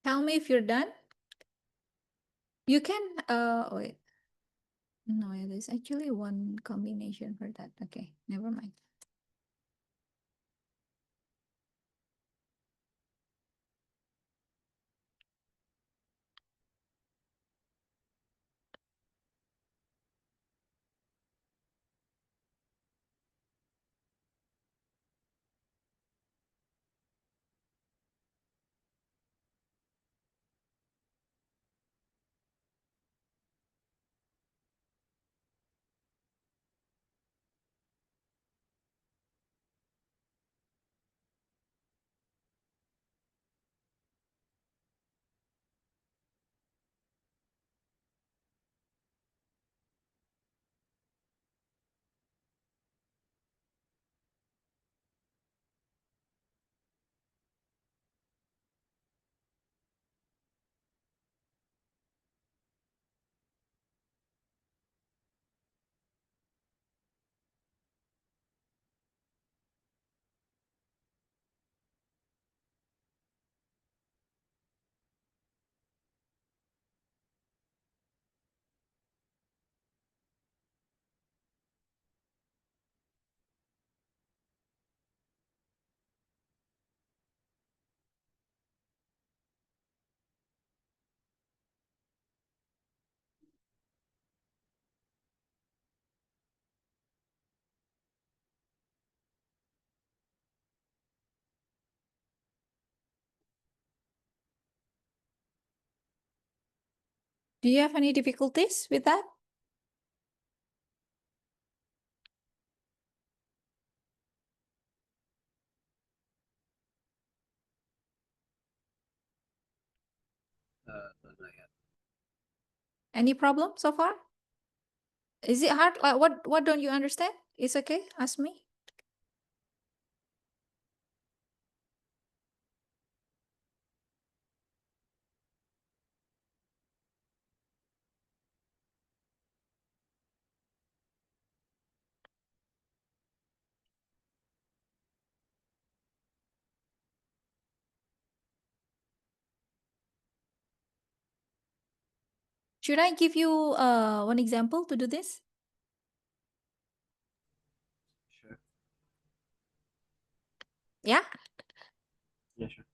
Tell me if you're done. You can, wait. No, there's actually one combination for that. Okay, never mind. Do you have any difficulties with that? No, not yet. Any problem so far? Is it hard? Like, what don't you understand? It's okay. Ask me. Should I give you one example to do this? Sure. Yeah. Yeah, sure.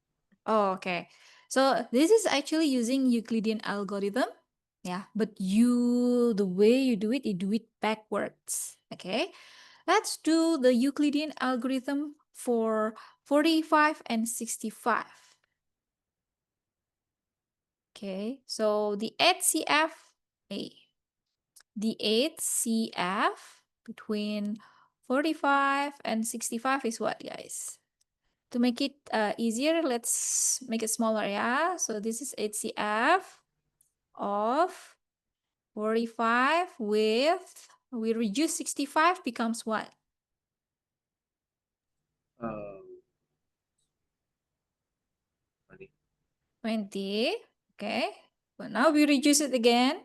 Oh, okay. So this is actually using Euclidean algorithm. Yeah, but the way you do it backwards. Okay. Let's do the Euclidean algorithm for 45 and 65. Okay, so the HCF between 45 and 65 is what, guys? To make it easier, let's make it smaller, yeah? So this is HCF of 45 with, we reduce 65 becomes what? 20. 20, okay. But now we reduce it again.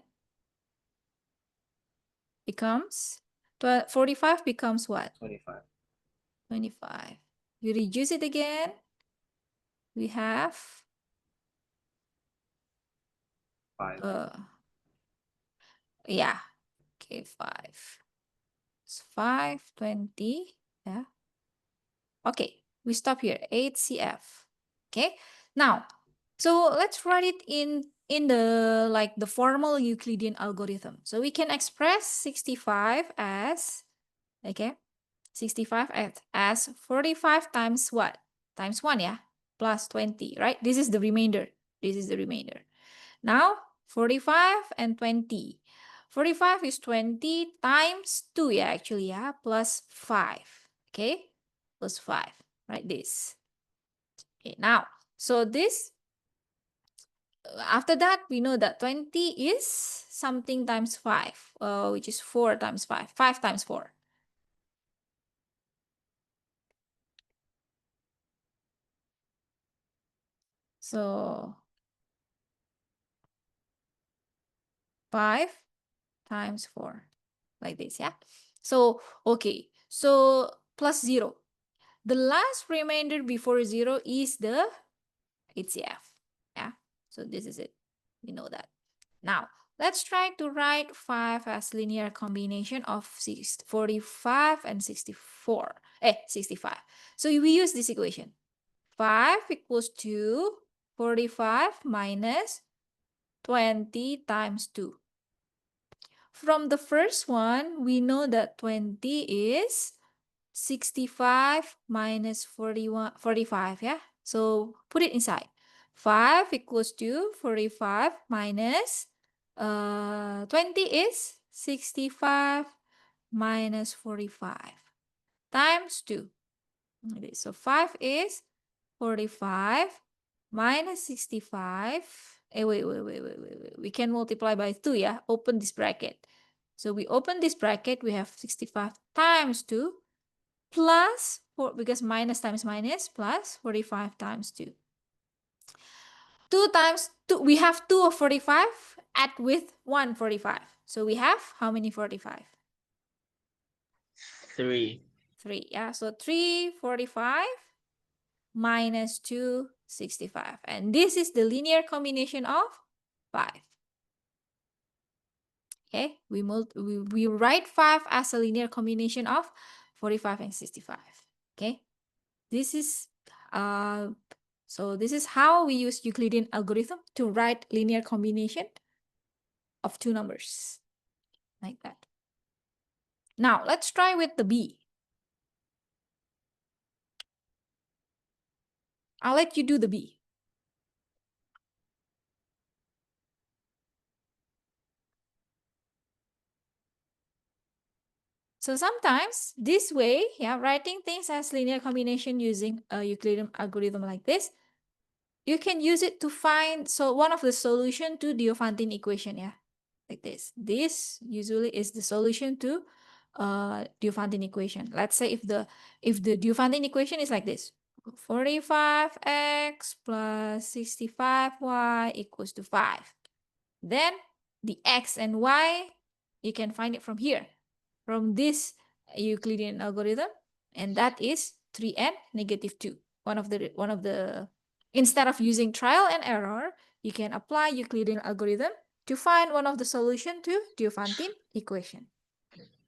Becomes, 45 becomes what? 25. 25. We reduce it again. We have 5. Yeah, okay, 5. It's 5, 20, yeah. Okay, we stop here, HCF. Okay, now, so let's write it in the, like, the formal Euclidean algorithm. So we can express 65 as, okay, 65 as 45 times what? Times 1, yeah? Plus 20, right? This is the remainder. This is the remainder. Now, 45 and 20. 45 is 20 times 2, yeah, actually, yeah, plus 5, okay? Plus 5, right? This. Okay, now, so this, after that, we know that 20 is something times 5, which is 4 times 5, 5 times 4. So 5 times 4, like this, yeah? So, okay, so plus 0. The last remainder before 0 is the HCF, yeah? So this is it. We know that. Now, let's try to write 5 as linear combination of 45 and 64. 65. So we use this equation. 5 equals to 45 minus 20 times 2. From the first one, we know that 20 is 65 minus 45, yeah? So put it inside. 5 equals to 45 minus 20 is 65 minus 45 times 2. Okay, so 5 is 45 minus 65. Wait. We can multiply by 2, yeah? Open this bracket. So we open this bracket, we have 65 times 2 plus 4, because minus times minus, plus 45 times 2. 2 times 2, we have 2 of 45, add with 1 45. So we have how many 45? 3. 3, yeah? So 3 45 minus 2 65. And this is the linear combination of 5. Okay, we write 5 as a linear combination of 45 and 65. Okay, this is so this is how we use Euclidean algorithm to write linear combination of two numbers like that. Now let's try with the B. I'll let you do the B. So sometimes this way, yeah, writing things as linear combination using a Euclidean algorithm like this, you can use it to find one of the solution to Diophantine equation, yeah, like this. This usually is the solution to Diophantine equation. Let's say if the Diophantine equation is like this: 45x plus 65y equals to 5. Then the x and y, you can find it from here, from this Euclidean algorithm, and that is 3 and negative 2. One of the instead of using trial and error, you can apply Euclidean algorithm to find one of the solution to Diophantine equation. Yeah.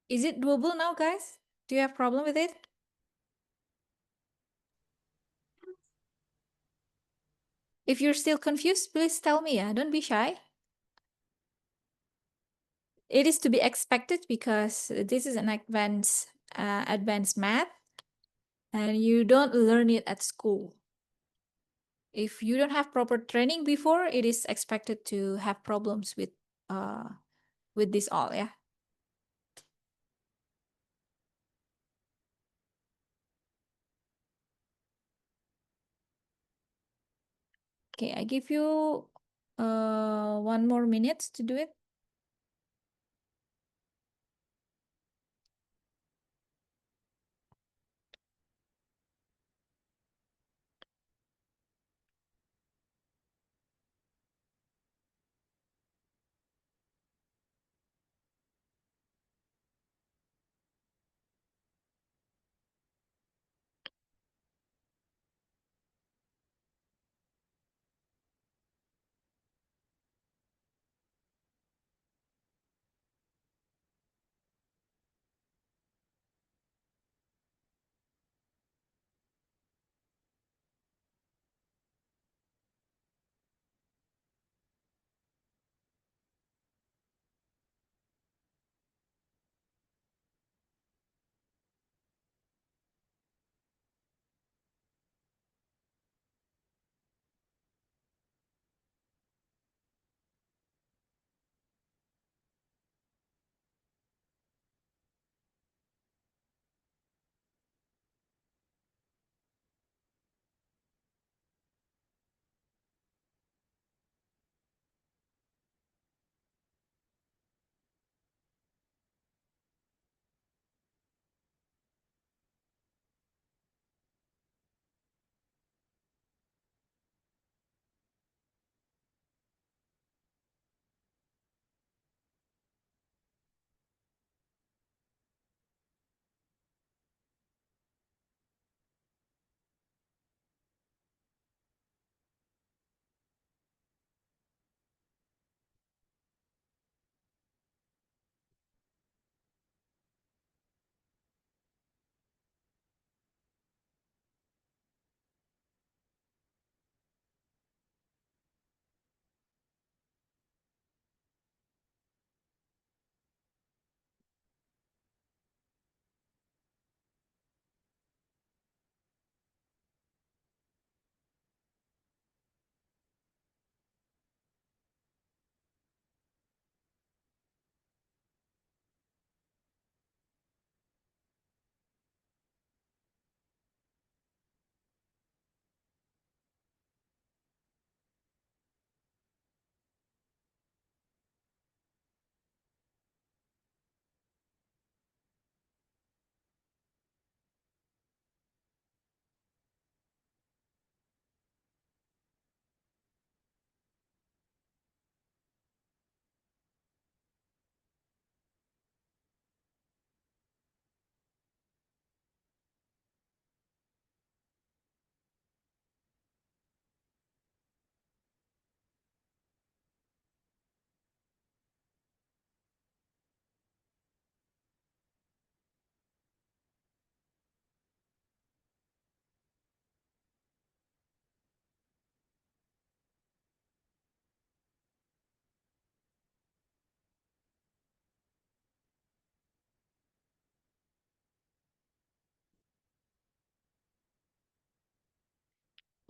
Is it doable now, guys? Do you have problem with it? If you're still confused, please tell me. Don't be shy. It is to be expected because this is an advanced math, and you don't learn it at school. If you don't have proper training before, it is expected to have problems with this all, yeah. Okay, I give you 1 more minute to do it.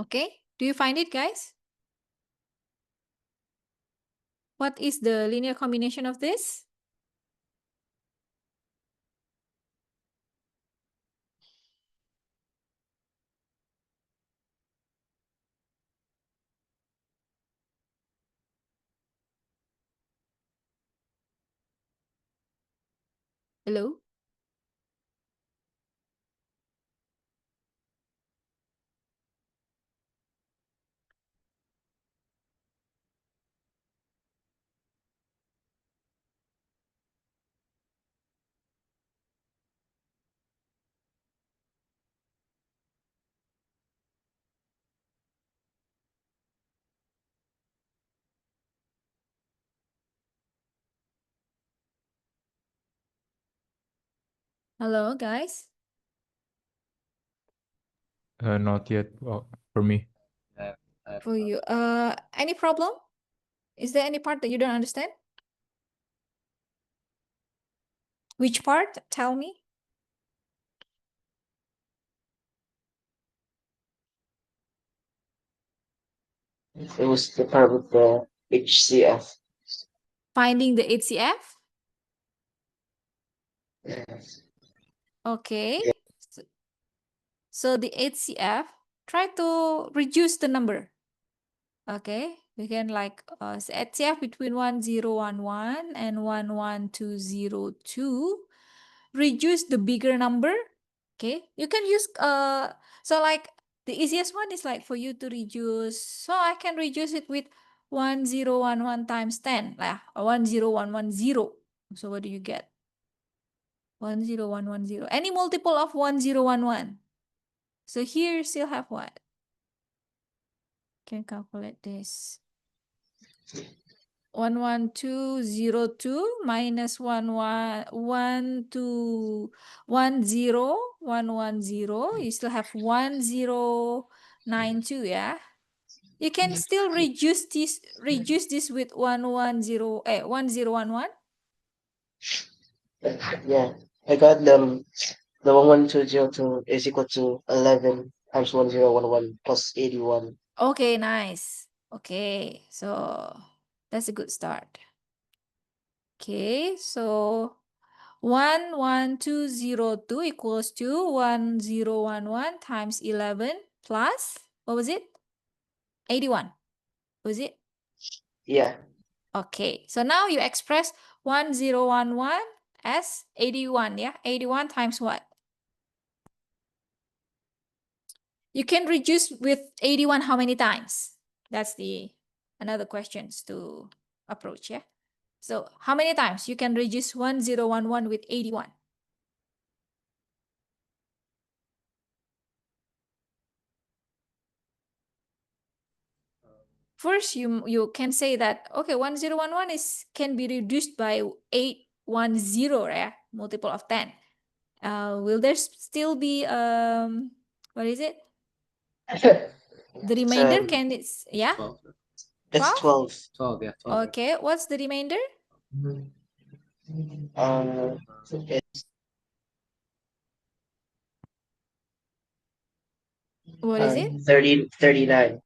Okay, do you find it, guys? What is the linear combination of this? Hello? Hello, guys? Not yet for me. For you, any problem? Is there any part that you don't understand? Which part? Tell me. It was the part with the HCF. Finding the HCF. Yes. Okay. So the HCF, try to reduce the number. Okay, we can like HCF between 1011 and 11202. Reduce the bigger number. Okay, you can use so like the easiest one is like for you to reduce. So I can reduce it with 1011 times 10, like 10110. So what do you get? 10110. Any multiple of 1011. So here you still have what? Can calculate this. 11202 minus 110, you still have 1092, yeah. You can still reduce this with 1011. Yeah, I got the 11202 is equal to 11 times 1011 plus 81. Okay, nice. Okay, so that's a good start. Okay, so 11202 equals to 1011 times 11 plus, what was it? 81. Was it? Yeah, Okay, so now you express 1011 as 81, yeah? 81 times what? You can reduce with 81 how many times? That's the another questions to approach, yeah? So how many times you can reduce 1011 with 81? First, you can say that, okay, 1011 can be reduced by 810, yeah? Multiple of 10. Will there still be, what is it? The remainder um, can it's, yeah? 12. that's 12? 12. 12, yeah, 12. Okay, what's the remainder? It's What is it? 39.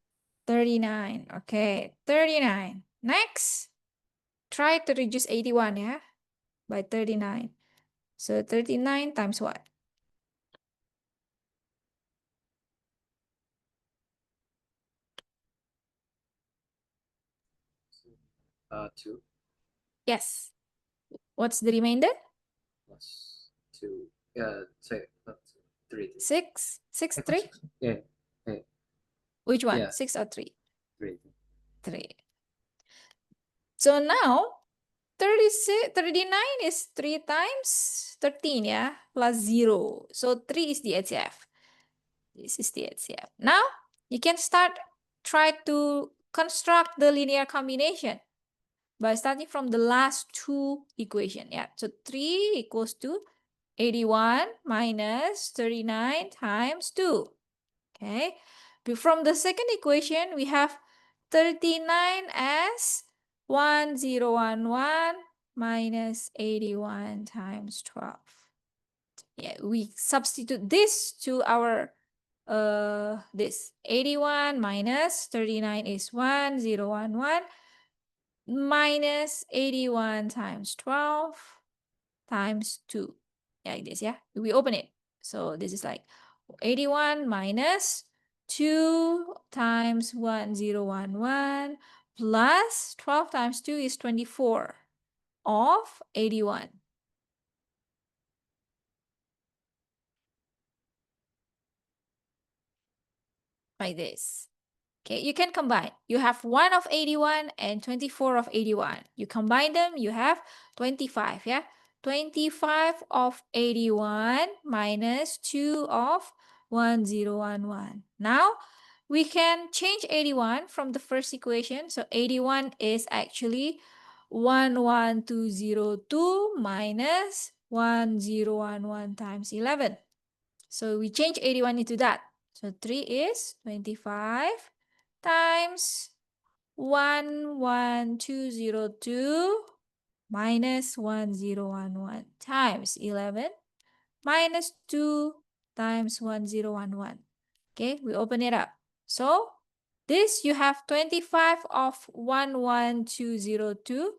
39. Okay, 39. Next, try to reduce 81, yeah? By 39. So 39 times what? Two Yes. What's the remainder? plus 2. Yeah, sorry, not 2, 3. 6? 6, 3? Yeah, Which one? Yeah. 6 or 3? 3. 3. So now 39 is 3 times 13, yeah? Plus 0. So 3 is the HCF. This is the HCF. Now you can try to construct the linear combination by starting from the last two equation. Yeah, so 3 equals to 81 minus 39 times 2. Okay, from the second equation, we have 39 as 1011 minus 81 times 12. Yeah, we substitute this to our this 81 minus 39 is 1011 minus 81 times 12 times 2. Like this, yeah? We open it. So this is like 81 minus 2 times 1011 plus 12 times 2 is 24 of 81. Like this. Okay, you can combine. You have 1 of 81 and 24 of 81. You combine them, you have 25, yeah? 25 of 81 minus 2 of 1011. Now, we can change 81 from the first equation. So 81 is actually 11202 minus 1011 times 11. So we change 81 into that. So 3 is 25 times 11202 minus 1011 times 11 minus 2 times 1011. Okay, we open it up. So This you have 25 of 11202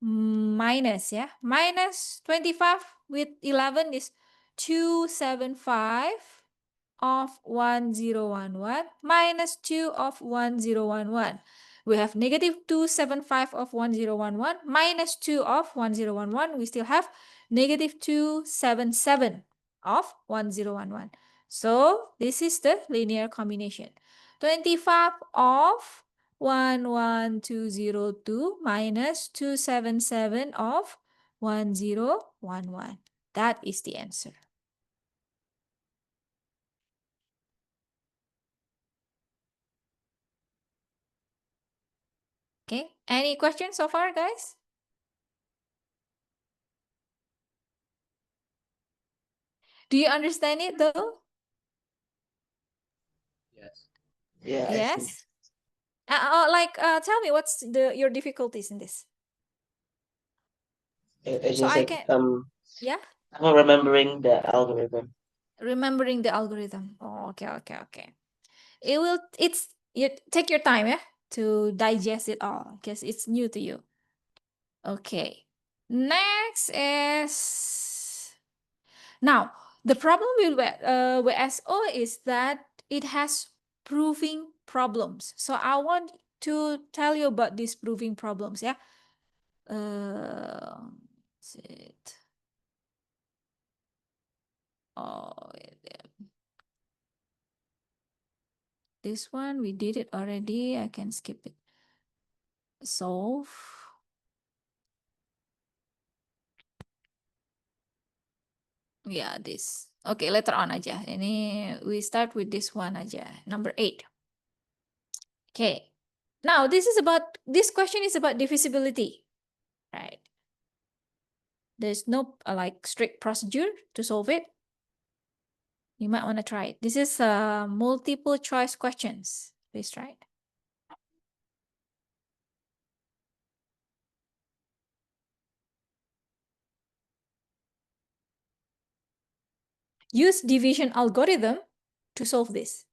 minus, yeah, minus 25 with 11 is 275 of 1011 minus 2 of 1011. We have negative 275 of 1011 minus 2 of 1011. We still have negative 277 of 1011. So this is the linear combination. 25 of 11202 minus 277 of 1011. That is the answer. Okay, any questions so far, guys? Do you understand it though? Yes. Yeah, I see. Yes. Tell me what's your difficulties in this. It's So just I like can, yeah, I'm not remembering the algorithm. remembering the algorithm. Oh, okay. You take your time, yeah, to digest it all because it's new to you. Okay. Next is now the problem with WSO is that it has proving problems. So I want to tell you about these proving problems, yeah. Is it? Oh, this one we did it already. I can skip it. Solve. Yeah, this. Okay, later on aja. Ini we start with this one aja. Number 8. Okay. Now this question is about divisibility, right? There's no like strict procedure to solve it. You might want to try it. This is multiple choice questions. Please try it. Use division algorithm to solve this.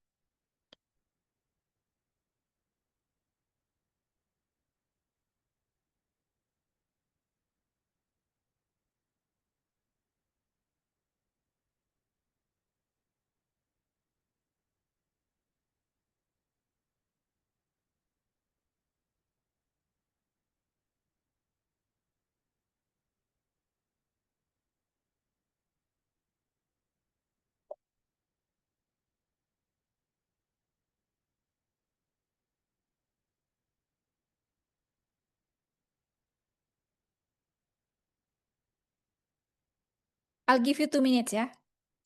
I'll give you 2 minutes, yeah,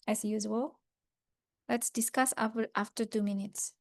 as usual. Let's discuss after 2 minutes.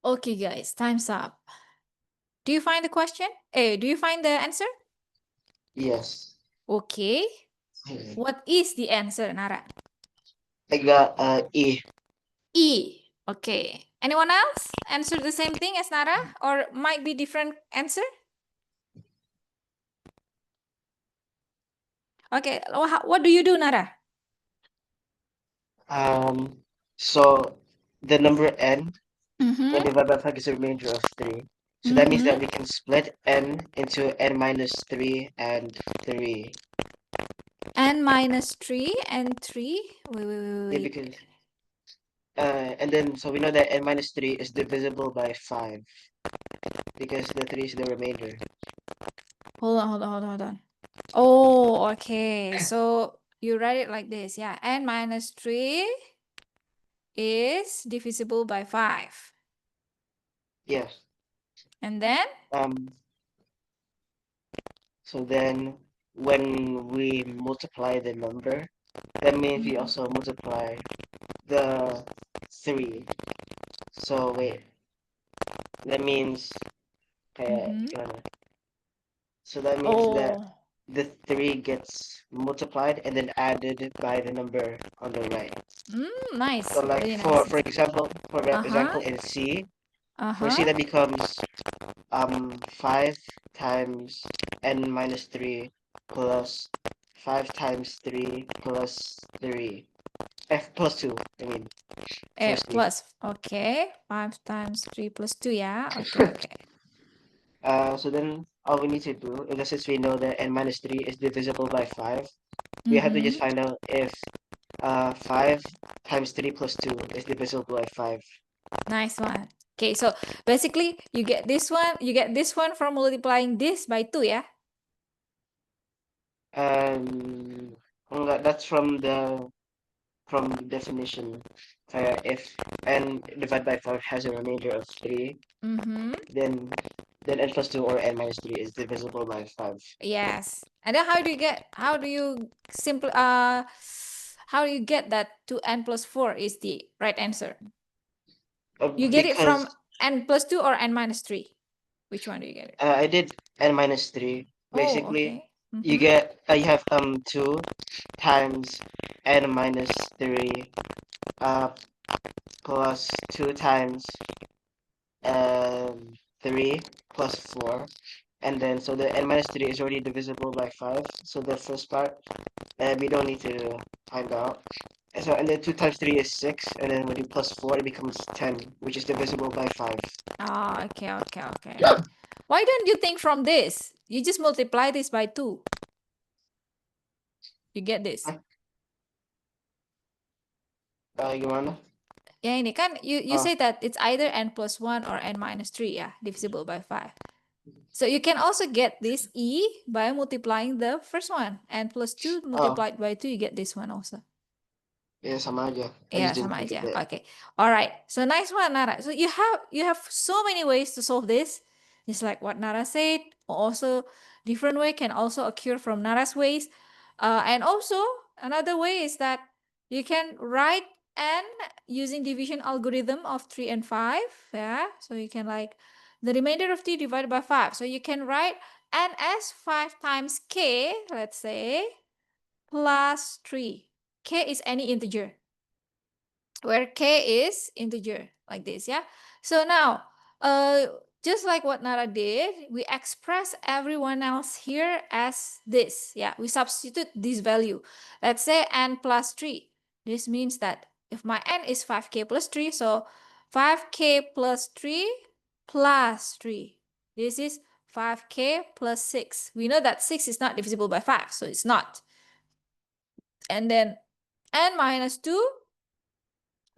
Okay, guys, time's up. Do you find the question? Do you find the answer? Yes. Okay. What is the answer, Nara? I got E. E. Okay. Anyone else answer the same thing as Nara, or might be different answer? Okay. What do you do, Nara? So the number n Mm-hmm. when divided by 5 is a remainder of 3. So that means that Mm-hmm. we can split n into n minus 3 and 3. N minus 3 and 3. Yeah, Wait. because and then so we know that n minus 3 is divisible by 5 because the 3 is the remainder. Hold on. Oh, okay. So you write it like this. Yeah. N minus 3 is divisible by 5. Yes. And then? So then when we multiply the number, that means we also multiply the 3. So wait, that means Mhm. so that means that Oh, the 3 gets multiplied and then added by the number on the right. nice. So like Really for nice. example, Uh-huh. in C, for Uh-huh. C that becomes 5 times n minus 3 plus 5 times 3 plus 3. F plus 2, I mean, for C. Plus. Okay. 5 times 3 plus 2. Yeah. Okay. So then all we need to do, since we know that n minus 3 is divisible by 5, we have to just find out if 5 times 3 plus 2 is divisible by 5. Nice one. Okay, so basically you get this one from multiplying this by 2, yeah? That's from the definition. If n divided by 5 has a remainder of 3, Mm-hmm. then n plus 2 or n minus 3 is divisible by 5. Yes. And then how do you get that 2n plus 4 is the right answer? You get it Because from n plus 2 or n minus 3? Which one do you get it? I did n minus 3. Oh, Basically, okay. you get you have 2 times n minus 3 plus 2 times 3 plus 4, and then so the n minus 3 is already divisible by 5, so the first part we don't need to find out. And then 2 times 3 is 6, and then when you plus 4 it becomes 10, which is divisible by 5. Oh, okay. Why don't you think from this? You just multiply this by 2. You get this. Gimana? Ya ini kan you say that it's either n plus 1 or n minus 3 ya, divisible by 5. So you can also get this E by multiplying the first one. N plus 2 multiplied by 2, you get this one also. Ya sama aja. I Yeah, just didn't sama think of aja. it. Okay. All right. So nice one, Nara. So you have so many ways to solve this. Just like what Nara said. Also, different way can also occur from Nara's ways. And also another way is that you can write n using division algorithm of 3 and 5. Yeah. So you can like the remainder of 3 divided by 5. So you can write n as 5 times k, let's say, plus 3. K is any integer, where k is integer, like this, yeah. So now just like what Nara did, we express everyone else here as this, yeah. We substitute this value. Let's say n plus 3. This means that if my n is 5k plus 3, so 5k plus 3 plus 3, this is 5k plus 6. We know that 6 is not divisible by 5, so it's not. And then n minus 2,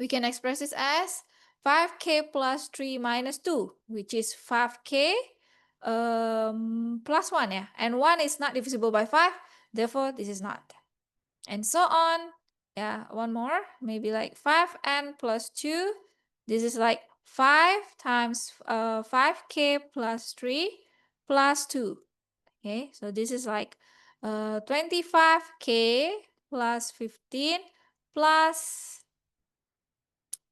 we can express this as 5k plus 3 minus 2, which is 5k plus 1, yeah. And 1 is not divisible by 5, therefore this is not. And so on. Yeah, one more, maybe like 5n plus 2. This is like 5 times 5k plus 3 plus 2. Okay, so this is like 25k plus 15 plus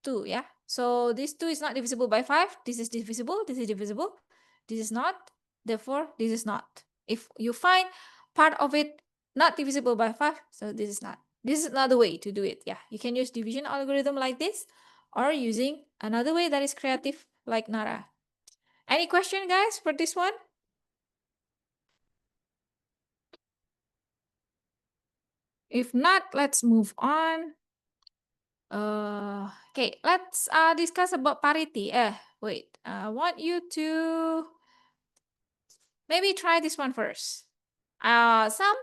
2, yeah. So this 2 is not divisible by 5. This is divisible. This is divisible. This is not. Therefore, this is not. If you find part of it not divisible by 5, so this is not. This is another way to do it. Yeah, you can use division algorithm like this, or using another way that is creative like Nara. Any question, guys, for this one? If not, let's move on. Okay, let's discuss about parity. Wait, I want you to maybe try this one first. Some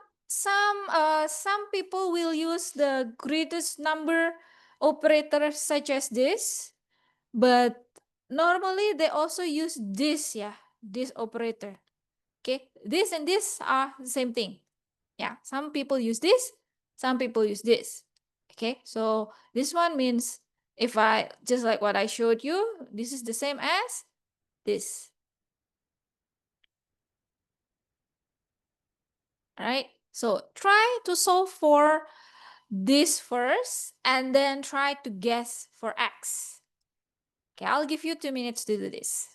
people will use the greatest number operator such as this, but normally they also use this, yeah, this operator. Okay, this and this are the same thing. Yeah, some people use this, some people use this. Okay, so this one means if I just like what I showed you, this is the same as this. All right, so try to solve for this first and then try to guess for x. Okay, I'll give you 2 minutes to do this.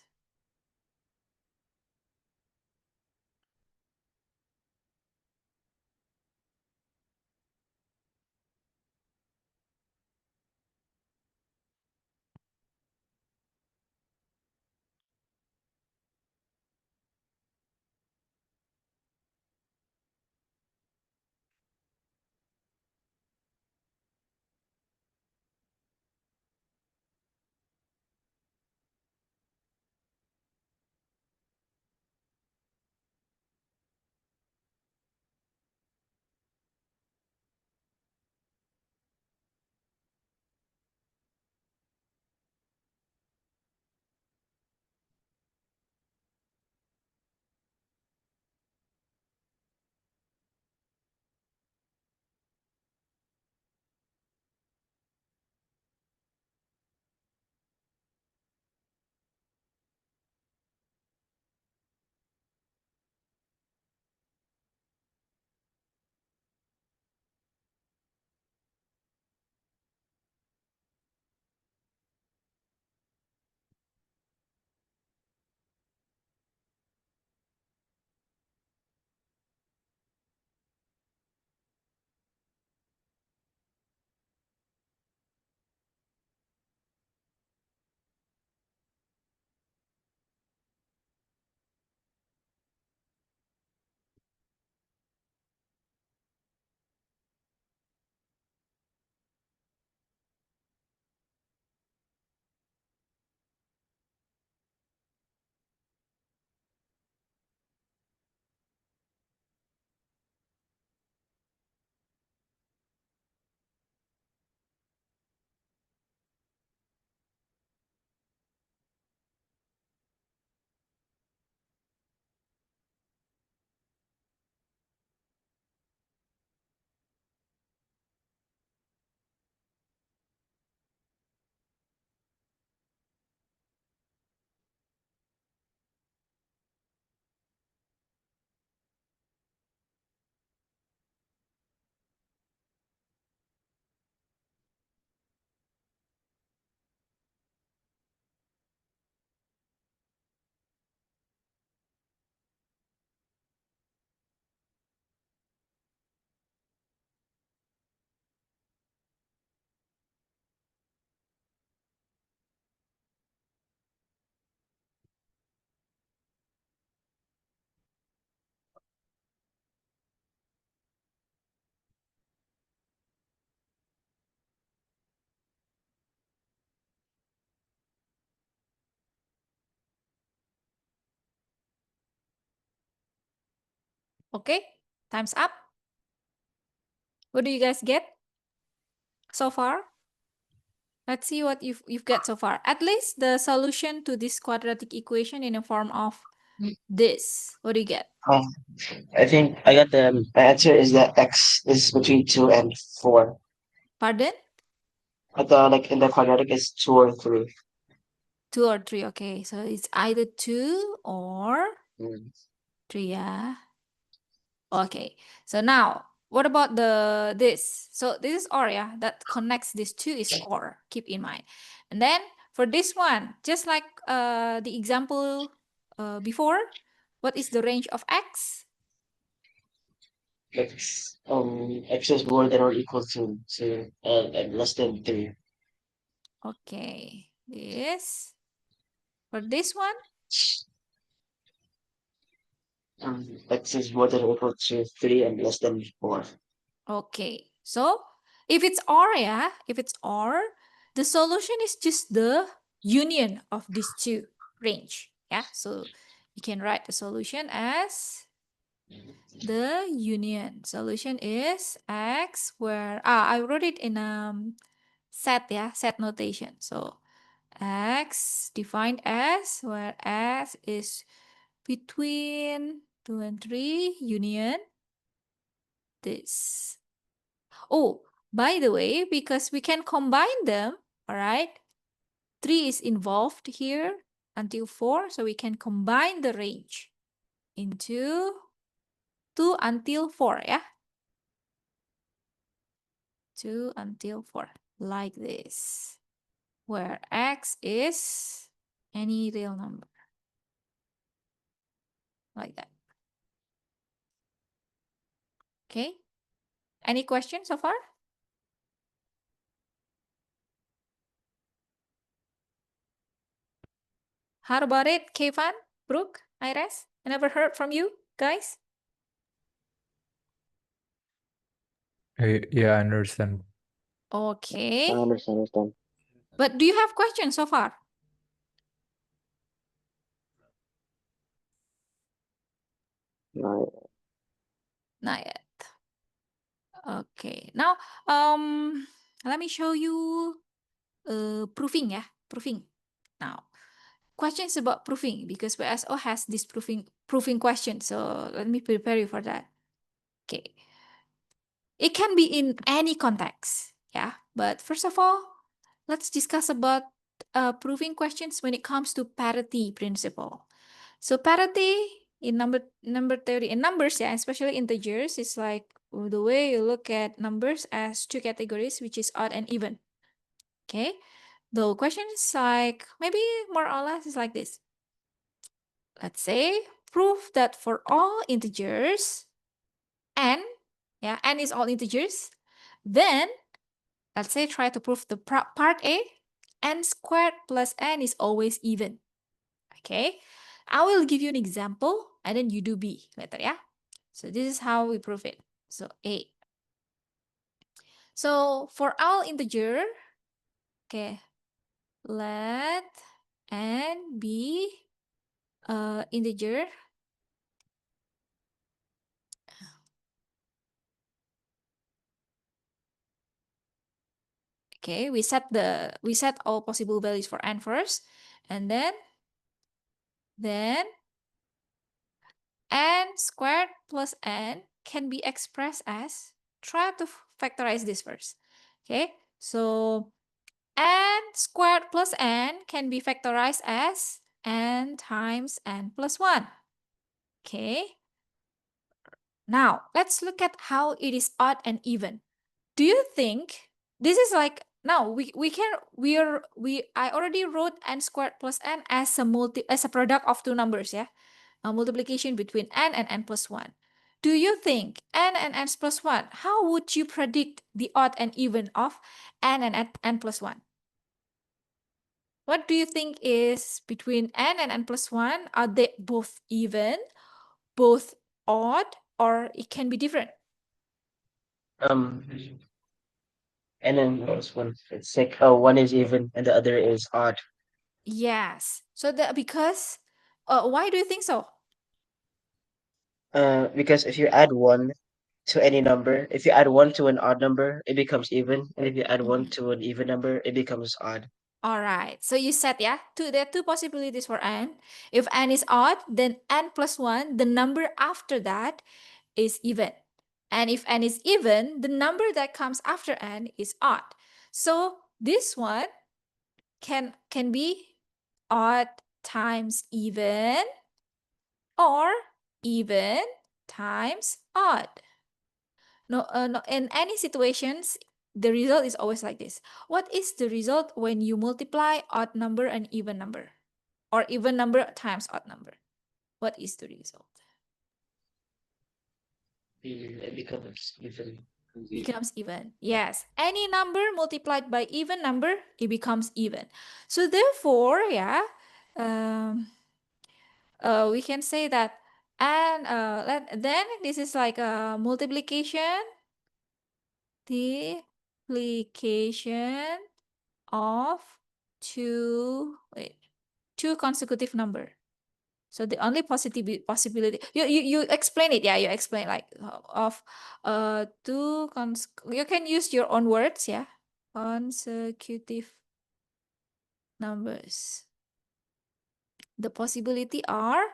Okay, time's up. What do you guys get so far? Let's see what you've got so far. At least the solution to this quadratic equation in the form of this. What do you get? I think I got the answer is that x is between 2 and 4. Pardon? But the like in the quadratic is 2 or 3. 2 or 3. Okay, so it's either 2 or Mm. 3, yeah. Okay, so now what about this? So this is OR, yeah, that connects these two is OR, keep in mind. And then for this one, just like the example before, what is the range of x? X is more than or equal to and less than 3. Okay, this. For this one, X is more than or equal to 3 and less than 4. okay. So if it's R, yeah, if it's R, the solution is just the union of these two range. Yeah, so you can write the solution as the union. Solution is x where I wrote it in set, yeah, set notation. So x defined as where x is between 2 and 3 union this. Oh, by the way, because we can combine them, all right, 3 is involved here until 4, so we can combine the range into 2 until 4, yeah? 2 until 4, like this, where x is any real number, like that. Okay, any questions so far? How about it, Kevan, Brooke, Iris? I never heard from you guys. Yeah, I understand. Okay, I understand. but do you have questions so far? No, Not yet. Okay, now let me show you proving, yeah, proving. Now, questions about proving, because WSO has this proving question, so let me prepare you for that. Okay, it can be in any context, yeah, but first of all, let's discuss about proving questions when it comes to parity principle. So parity in number theory, in numbers, yeah, especially integers, is like the way you look at numbers as two categories, which is odd and even. Okay, the question is like maybe more or less is like this. Let's say prove that for all integers n, yeah, n is all integers, then let's say try to prove the part A, n squared plus n is always even. Okay, I will give you an example and then you do B later, yeah? So this is how we prove it. So A. So for all integer, okay, let n be integer. Okay, we set all possible values for n first, and then n squared plus n can be expressed as, try to factorize this first. Okay, so n squared plus n can be factorized as n times n plus 1. Okay, now let's look at how it is odd and even. Do you think this is like, now I already wrote n squared plus n as a product of two numbers, yeah, a multiplication between n and n plus 1. Do you think n and n plus 1, how would you predict the odd and even of n and n plus 1? What do you think is between n and n plus 1? Are they both even, both odd, or it can be different? And then there's one. It's like one is even and the other is odd. Yes. So because why do you think so? Because if you add one to any number, if you add one to an odd number, it becomes even, and if you add one to an even number, it becomes odd. All right. So you said, yeah, there are two possibilities for n. If n is odd, then n plus 1, the number after that is even. And if n is even, the number that comes after n is odd. So this one can be odd times even, or even times odd. No, in any situations, the result is always like this. What is the result when you multiply odd number and even number? Or even number times odd number? What is the result? It becomes even. Becomes even. Yes, any number multiplied by even number, it becomes even. So therefore, yeah, we can say that, and then this is like a multiplication of two consecutive number. So the only possibility, you explain it, yeah, you explain like of you can use your own words, yeah, consecutive numbers. The possibility are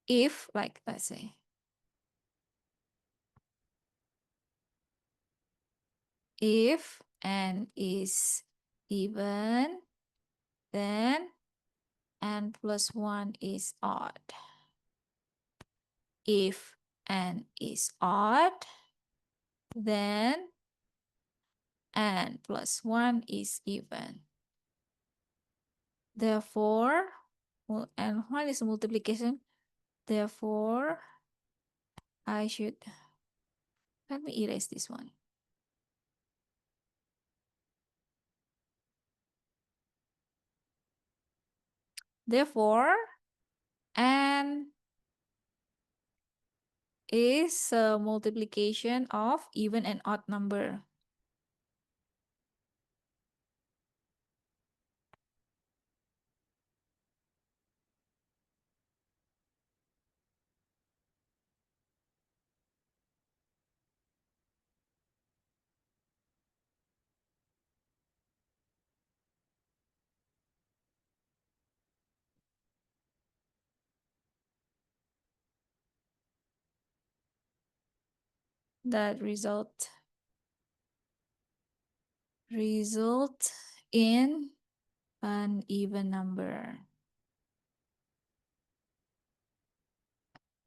if, like, let's say, if n is even, then n plus 1 is odd. If n is odd, then n plus 1 is even. Therefore, and what is multiplication? Therefore, I should, let me erase this one. Therefore, n is a multiplication of even and odd number. That result in an even number.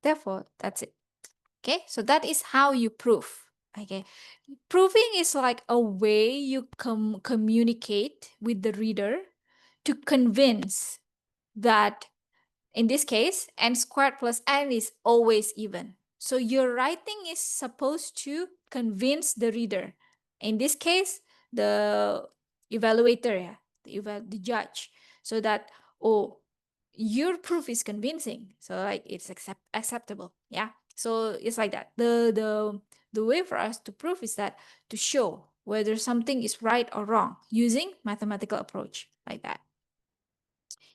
Therefore, that's it. Okay, so that is how you prove. Okay, proving is like a way you communicate with the reader to convince that, in this case, n squared plus n is always even. So your writing is supposed to convince the reader. In this case, the evaluator, yeah, the judge, so that, oh, your proof is convincing. So like it's acceptable. Yeah. So it's like that. The way for us to prove is that to show whether something is right or wrong using mathematical approach like that.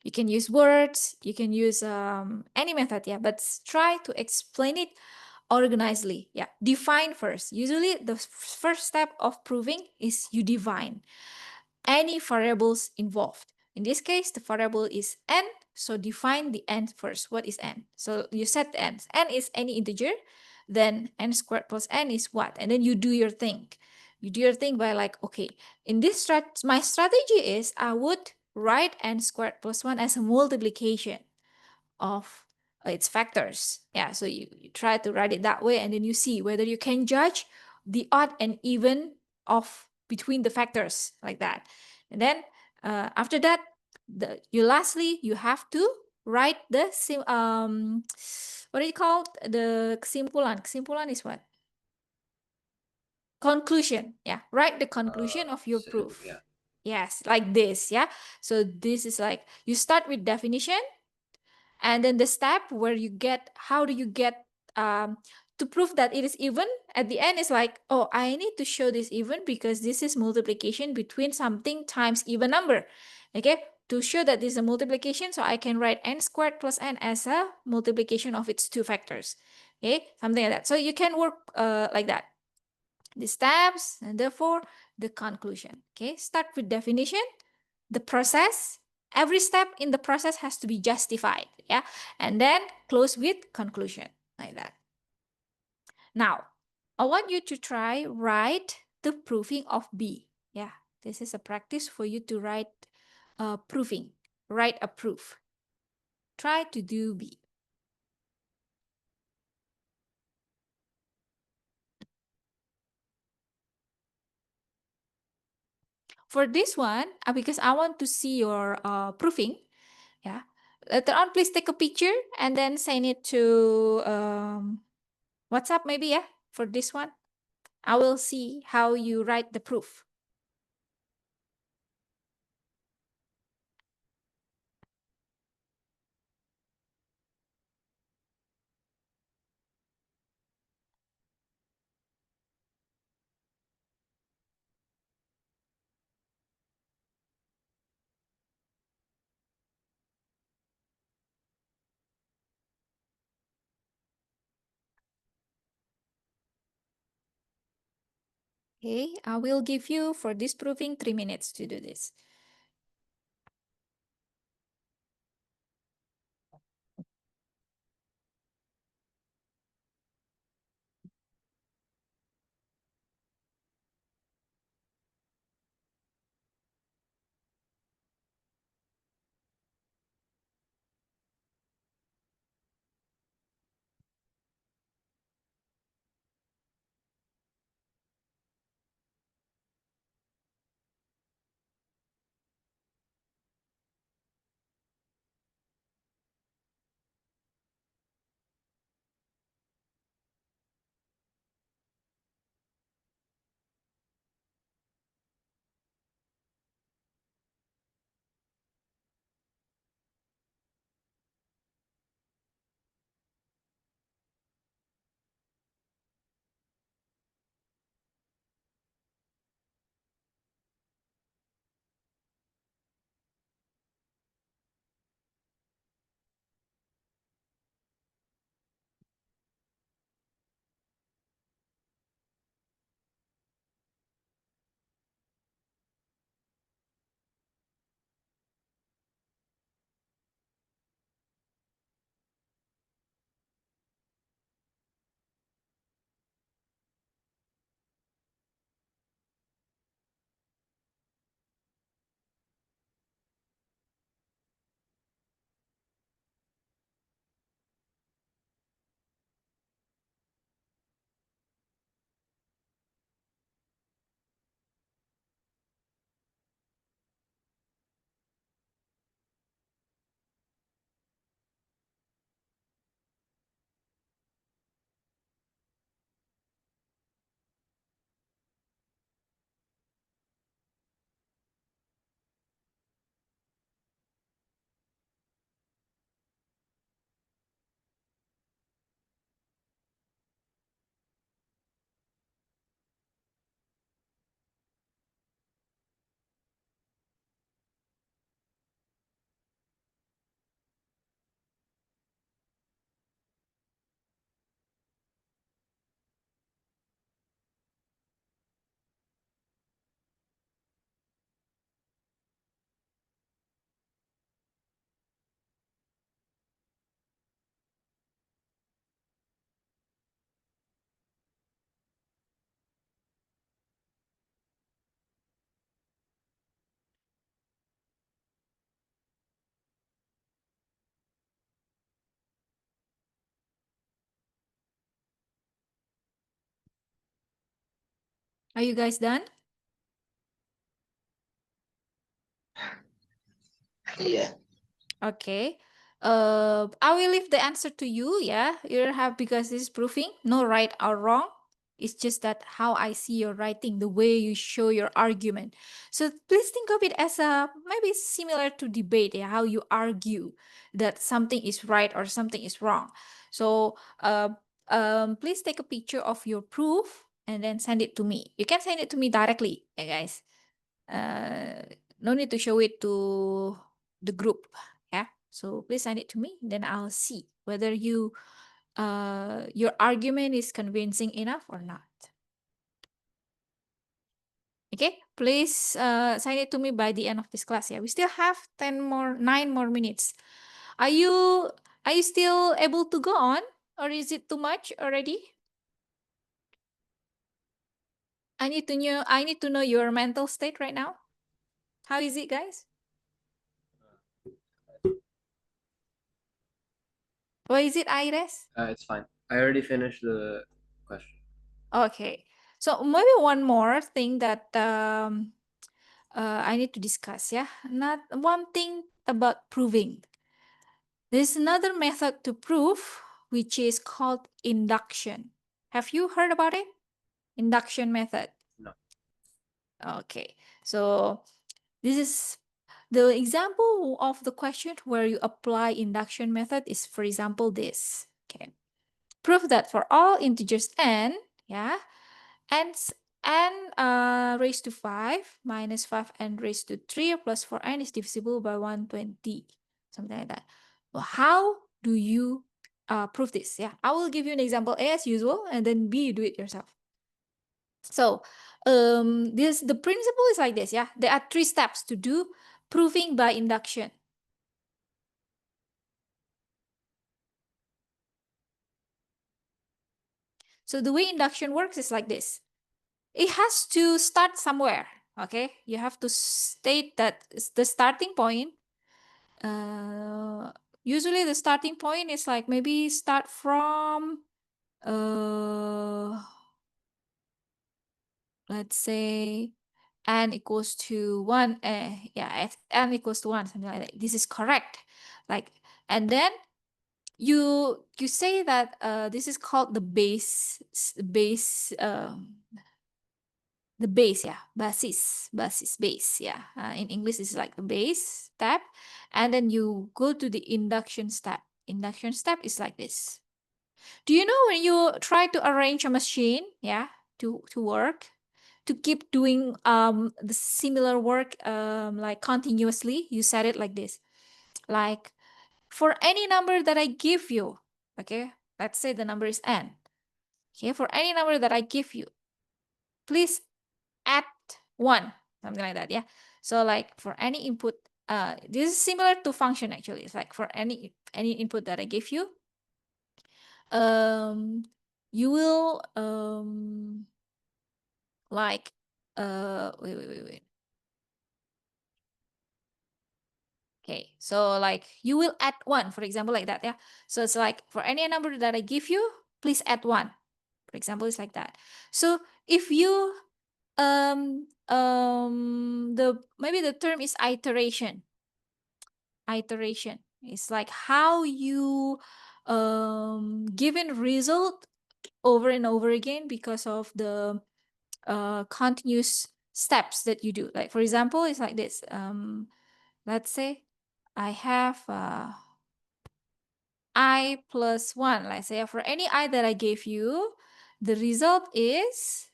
You can use words, you can use any method, yeah, but try to explain it organizedly. Yeah, define first. Usually the first step of proving is you define any variables involved. In this case, the variable is n, so define the n first. What is n? So you set the n. N is any integer, then n squared plus n is what? And then you do your thing. You do your thing by like, okay, in this my strategy is I would write n squared plus 1 as a multiplication of its factors. Yeah, so you try to write it that way, and then you see whether you can judge the odd and even of between the factors like that. And then after that, lastly you have to write the what do you call the kesimpulan? Kesimpulan is what? Conclusion. Yeah, write the conclusion of your So, proof. yeah. Yes, like this. Yeah, so this is like you start with definition, and then the step where you get, how do you get to prove that it is even at the end is like, oh, I need to show this even because this is multiplication between something times even number. Okay, to show that this is a multiplication, so I can write n squared plus n as a multiplication of its two factors. Okay, something like that. So you can work like that, the steps, and therefore the conclusion. Okay, start with definition, the process, every step in the process has to be justified, yeah, and then close with conclusion like that. Now I want you to try write the proving of B. Yeah, this is a practice for you to write proving, write a proof. try to do B. For this one, because I want to see your proofing, yeah. Later on, please take a picture and then send it to WhatsApp maybe, yeah, for this one. I will see how you write the proof. Okay, I will give you for this proving 3 minutes to do this. Are you guys done? Yeah. Okay. I will leave the answer to you. Yeah, you have because it's proving no right or wrong. It's just that how I see your writing, the way you show your argument. So please think of it as a maybe similar to debate. Yeah, how you argue that something is right or something is wrong. So please take a picture of your proof and then send it to me. You can send it to me directly, yeah, guys. No need to show it to the group. Yeah, so please send it to me, then I'll see whether your argument is convincing enough or not. Okay, please send it to me by the end of this class. Yeah, we still have 9 more minutes. Are you still able to go on, or is it too much already? I need to know your mental state right now. How is it, guys? Why is it Iris? It's fine. I already finished the question. Okay. So maybe one more thing that I need to discuss, yeah. Not one thing about proving. There's another method to prove, which is called induction. Have you heard about it? Induction method. No. Okay. So this is the example of the question where you apply induction method is, for example, this. Okay. Prove that for all integers n, yeah, n raised to 5 minus 5n raised to 3 plus 4n is divisible by 120, something like that. Well, how do you prove this? Yeah, I will give you an example A as usual, and then B, you do it yourself. So the principle is like this. Yeah, there are 3 steps to do proving by induction. So the way induction works is like this. It has to start somewhere. Okay, you have to state that it's the starting point. Usually the starting point is like maybe start from let's say n equals to 1. Yeah, n equals to 1, something like that. This is correct. Like, and then you say that this is called the base, the base, yeah, basis, base, yeah. In English, it's like the base step, and then you go to the induction step. Induction step is like this. Do you know when you try to arrange a machine, yeah, to work, to keep doing the similar work like continuously, you set it like this, like for any number that I give you, okay, let's say the number is n. Okay, for any number that I give you, please add 1, something like that, yeah. So like for any input, this is similar to function actually. It's like for any input that I give you, you will like wait. Okay, so like you will add 1, for example, like that, yeah. So it's like for any number that I give you, please add 1. For example, it's like that. So if you maybe the term is iteration. Iteration is like how you given result over and over again because of the continuous steps that you do. Like for example, it's like this. Let's say I have I plus 1. Let's say for any I that I gave you, the result is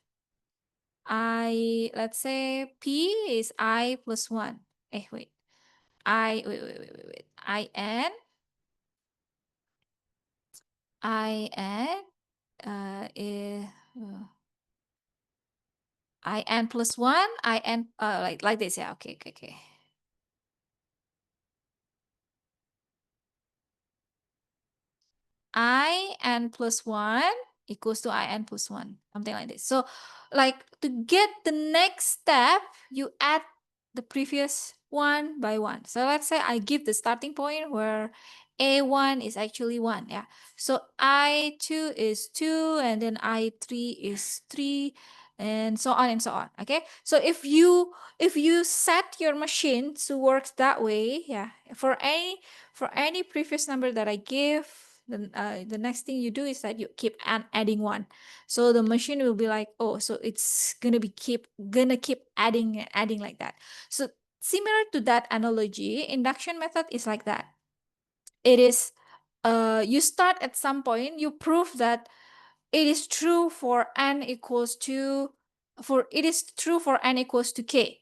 let's say P is I plus 1. Wait. Wait. Is in plus 1, in like this, yeah. Okay. In plus 1 equals to in plus 1, something like this. So like to get the next step, you add the previous one by 1. So let's say I give the starting point where A1 is actually 1, yeah. So I2 is 2, and then I3 is 3, and so on and so on. Okay, so if you set your machine to work that way, yeah, for any previous number that I give, then the next thing you do is that you keep adding 1. So the machine will be like, oh, so it's gonna keep adding like that. So similar to that analogy, induction method is like that. It is you start at some point, you prove that it is true for n equals to k,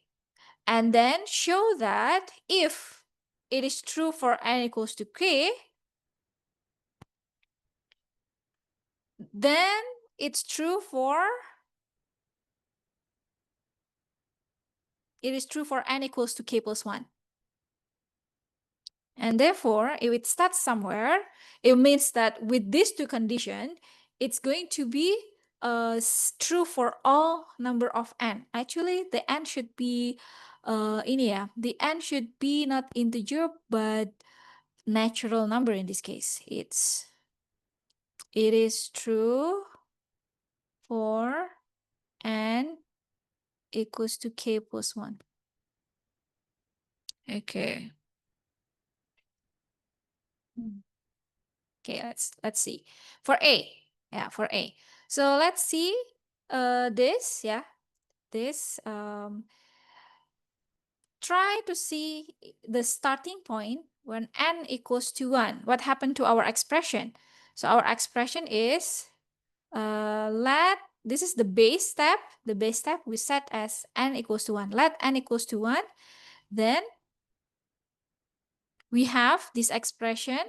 and then show that if it is true for n equals to k, then it's true for n equals to k plus 1. And therefore, if it starts somewhere, it means that with these 2 conditions, it's going to be true for all number of n. Actually, the n should be the n should be not integer, but natural number in this case. It is true for n equals to k plus 1. Okay. Okay, let's see. For A. Yeah, for A. So let's see this, yeah. This try to see the starting point when n equals to 1. What happened to our expression? So our expression is this is the base step. The base step we set as n equals to 1. Let n equals to 1. Then we have this expression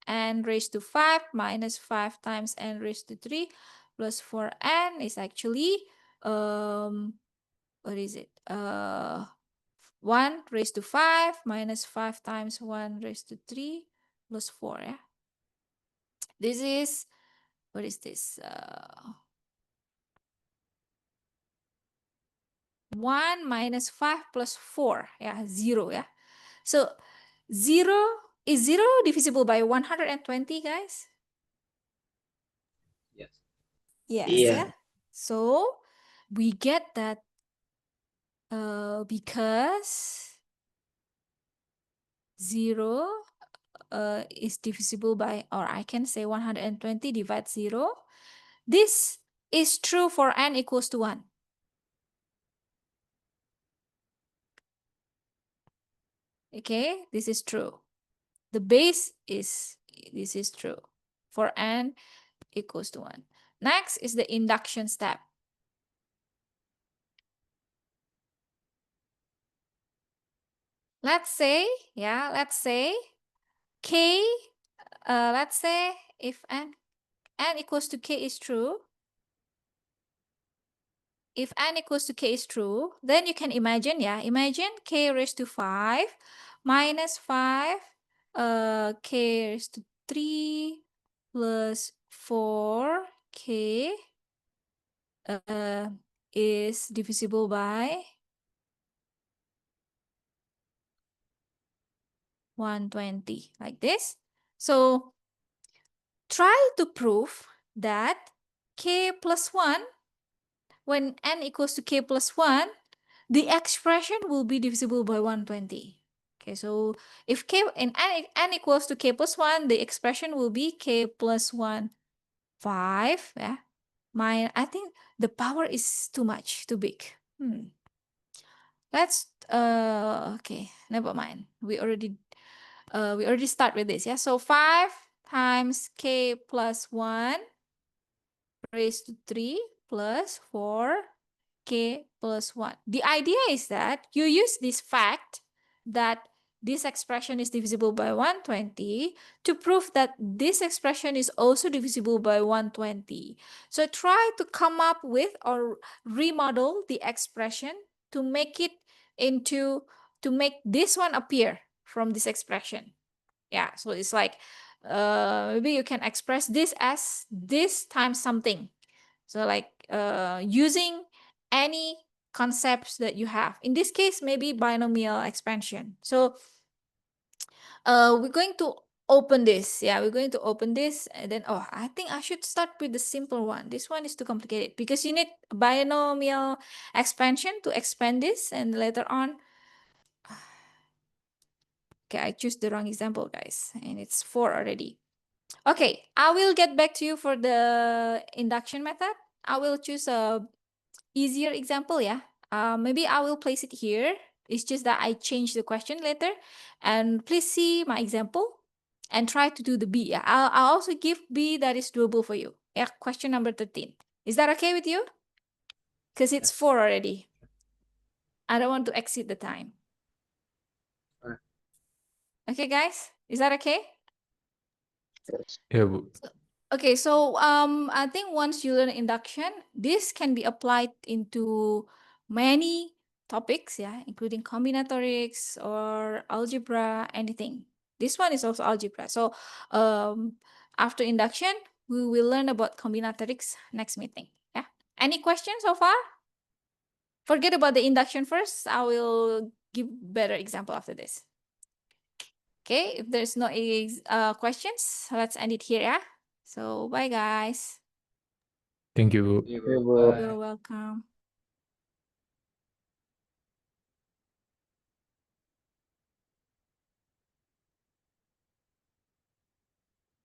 n raised to 5 minus 5 times n raised to 3 plus 4n is actually what is it? 1 raised to 5 minus 5 times 1 raised to 3 plus 4, yeah. This is, what is this? 1 minus 5 plus 4, yeah, 0, yeah. So 0, is 0 divisible by 120, guys? Yes. Yes, Yeah. yeah. So we get that because 0 is divisible by, or I can say 120 divides 0. This is true for n equals to 1. Okay, this is true. The base is, this is true for n equals to 1. Next is the induction step. Let's say, yeah, let's say k, let's say if n equals to k is true, if n equals to k is true, then you can imagine, yeah, imagine k raised to 5 minus 5, k raised to 3 plus 4k is divisible by 120, like this. So try to prove that k plus 1, when n equals to k plus 1, the expression will be divisible by 120. Okay, so if k and n equals to k plus 1, the expression will be k plus 1, 5. Yeah. I think the power is too much, too big. Let's okay, never mind. We already start with this. Yeah. So 5 times k plus 1 raised to 3 plus 4k plus 1. The idea is that you use this fact that this expression is divisible by 120 to prove that this expression is also divisible by 120. So try to come up with or remodel the expression to make it into, to make this one appear from this expression. Yeah, so it's like maybe you can express this as this times something. So like using any concepts that you have. In this case, maybe binomial expansion. So we're going to open this. Yeah, we're going to open this and then, oh, I think I should start with the simple one. This one is too complicated because you need binomial expansion to expand this and later on. Okay, I choose the wrong example, guys, and it's 4 already. Okay, I will get back to you for the induction method. I will choose a easier example, yeah. Maybe I will place it here. It's just that I change the question later. And please see my example and try to do the B. Yeah, I'll also give B that is doable for you. Yeah, question number 13. Is that okay with you? Because it's Yes. 4 already. I don't want to exceed the time. Alright. Okay, guys, is that okay? Yeah, Okay, so I think once you learn induction, this can be applied into many topics, yeah, including combinatorics or algebra, anything. This one is also algebra. So after induction, we will learn about combinatorics next meeting. Yeah. Any questions so far? Forget about the induction first. I will give better example after this. Okay, if there's no questions, let's end it here, yeah. So bye guys. Thank you. Yeah, Yeah, bro. bro. Bye. You're welcome.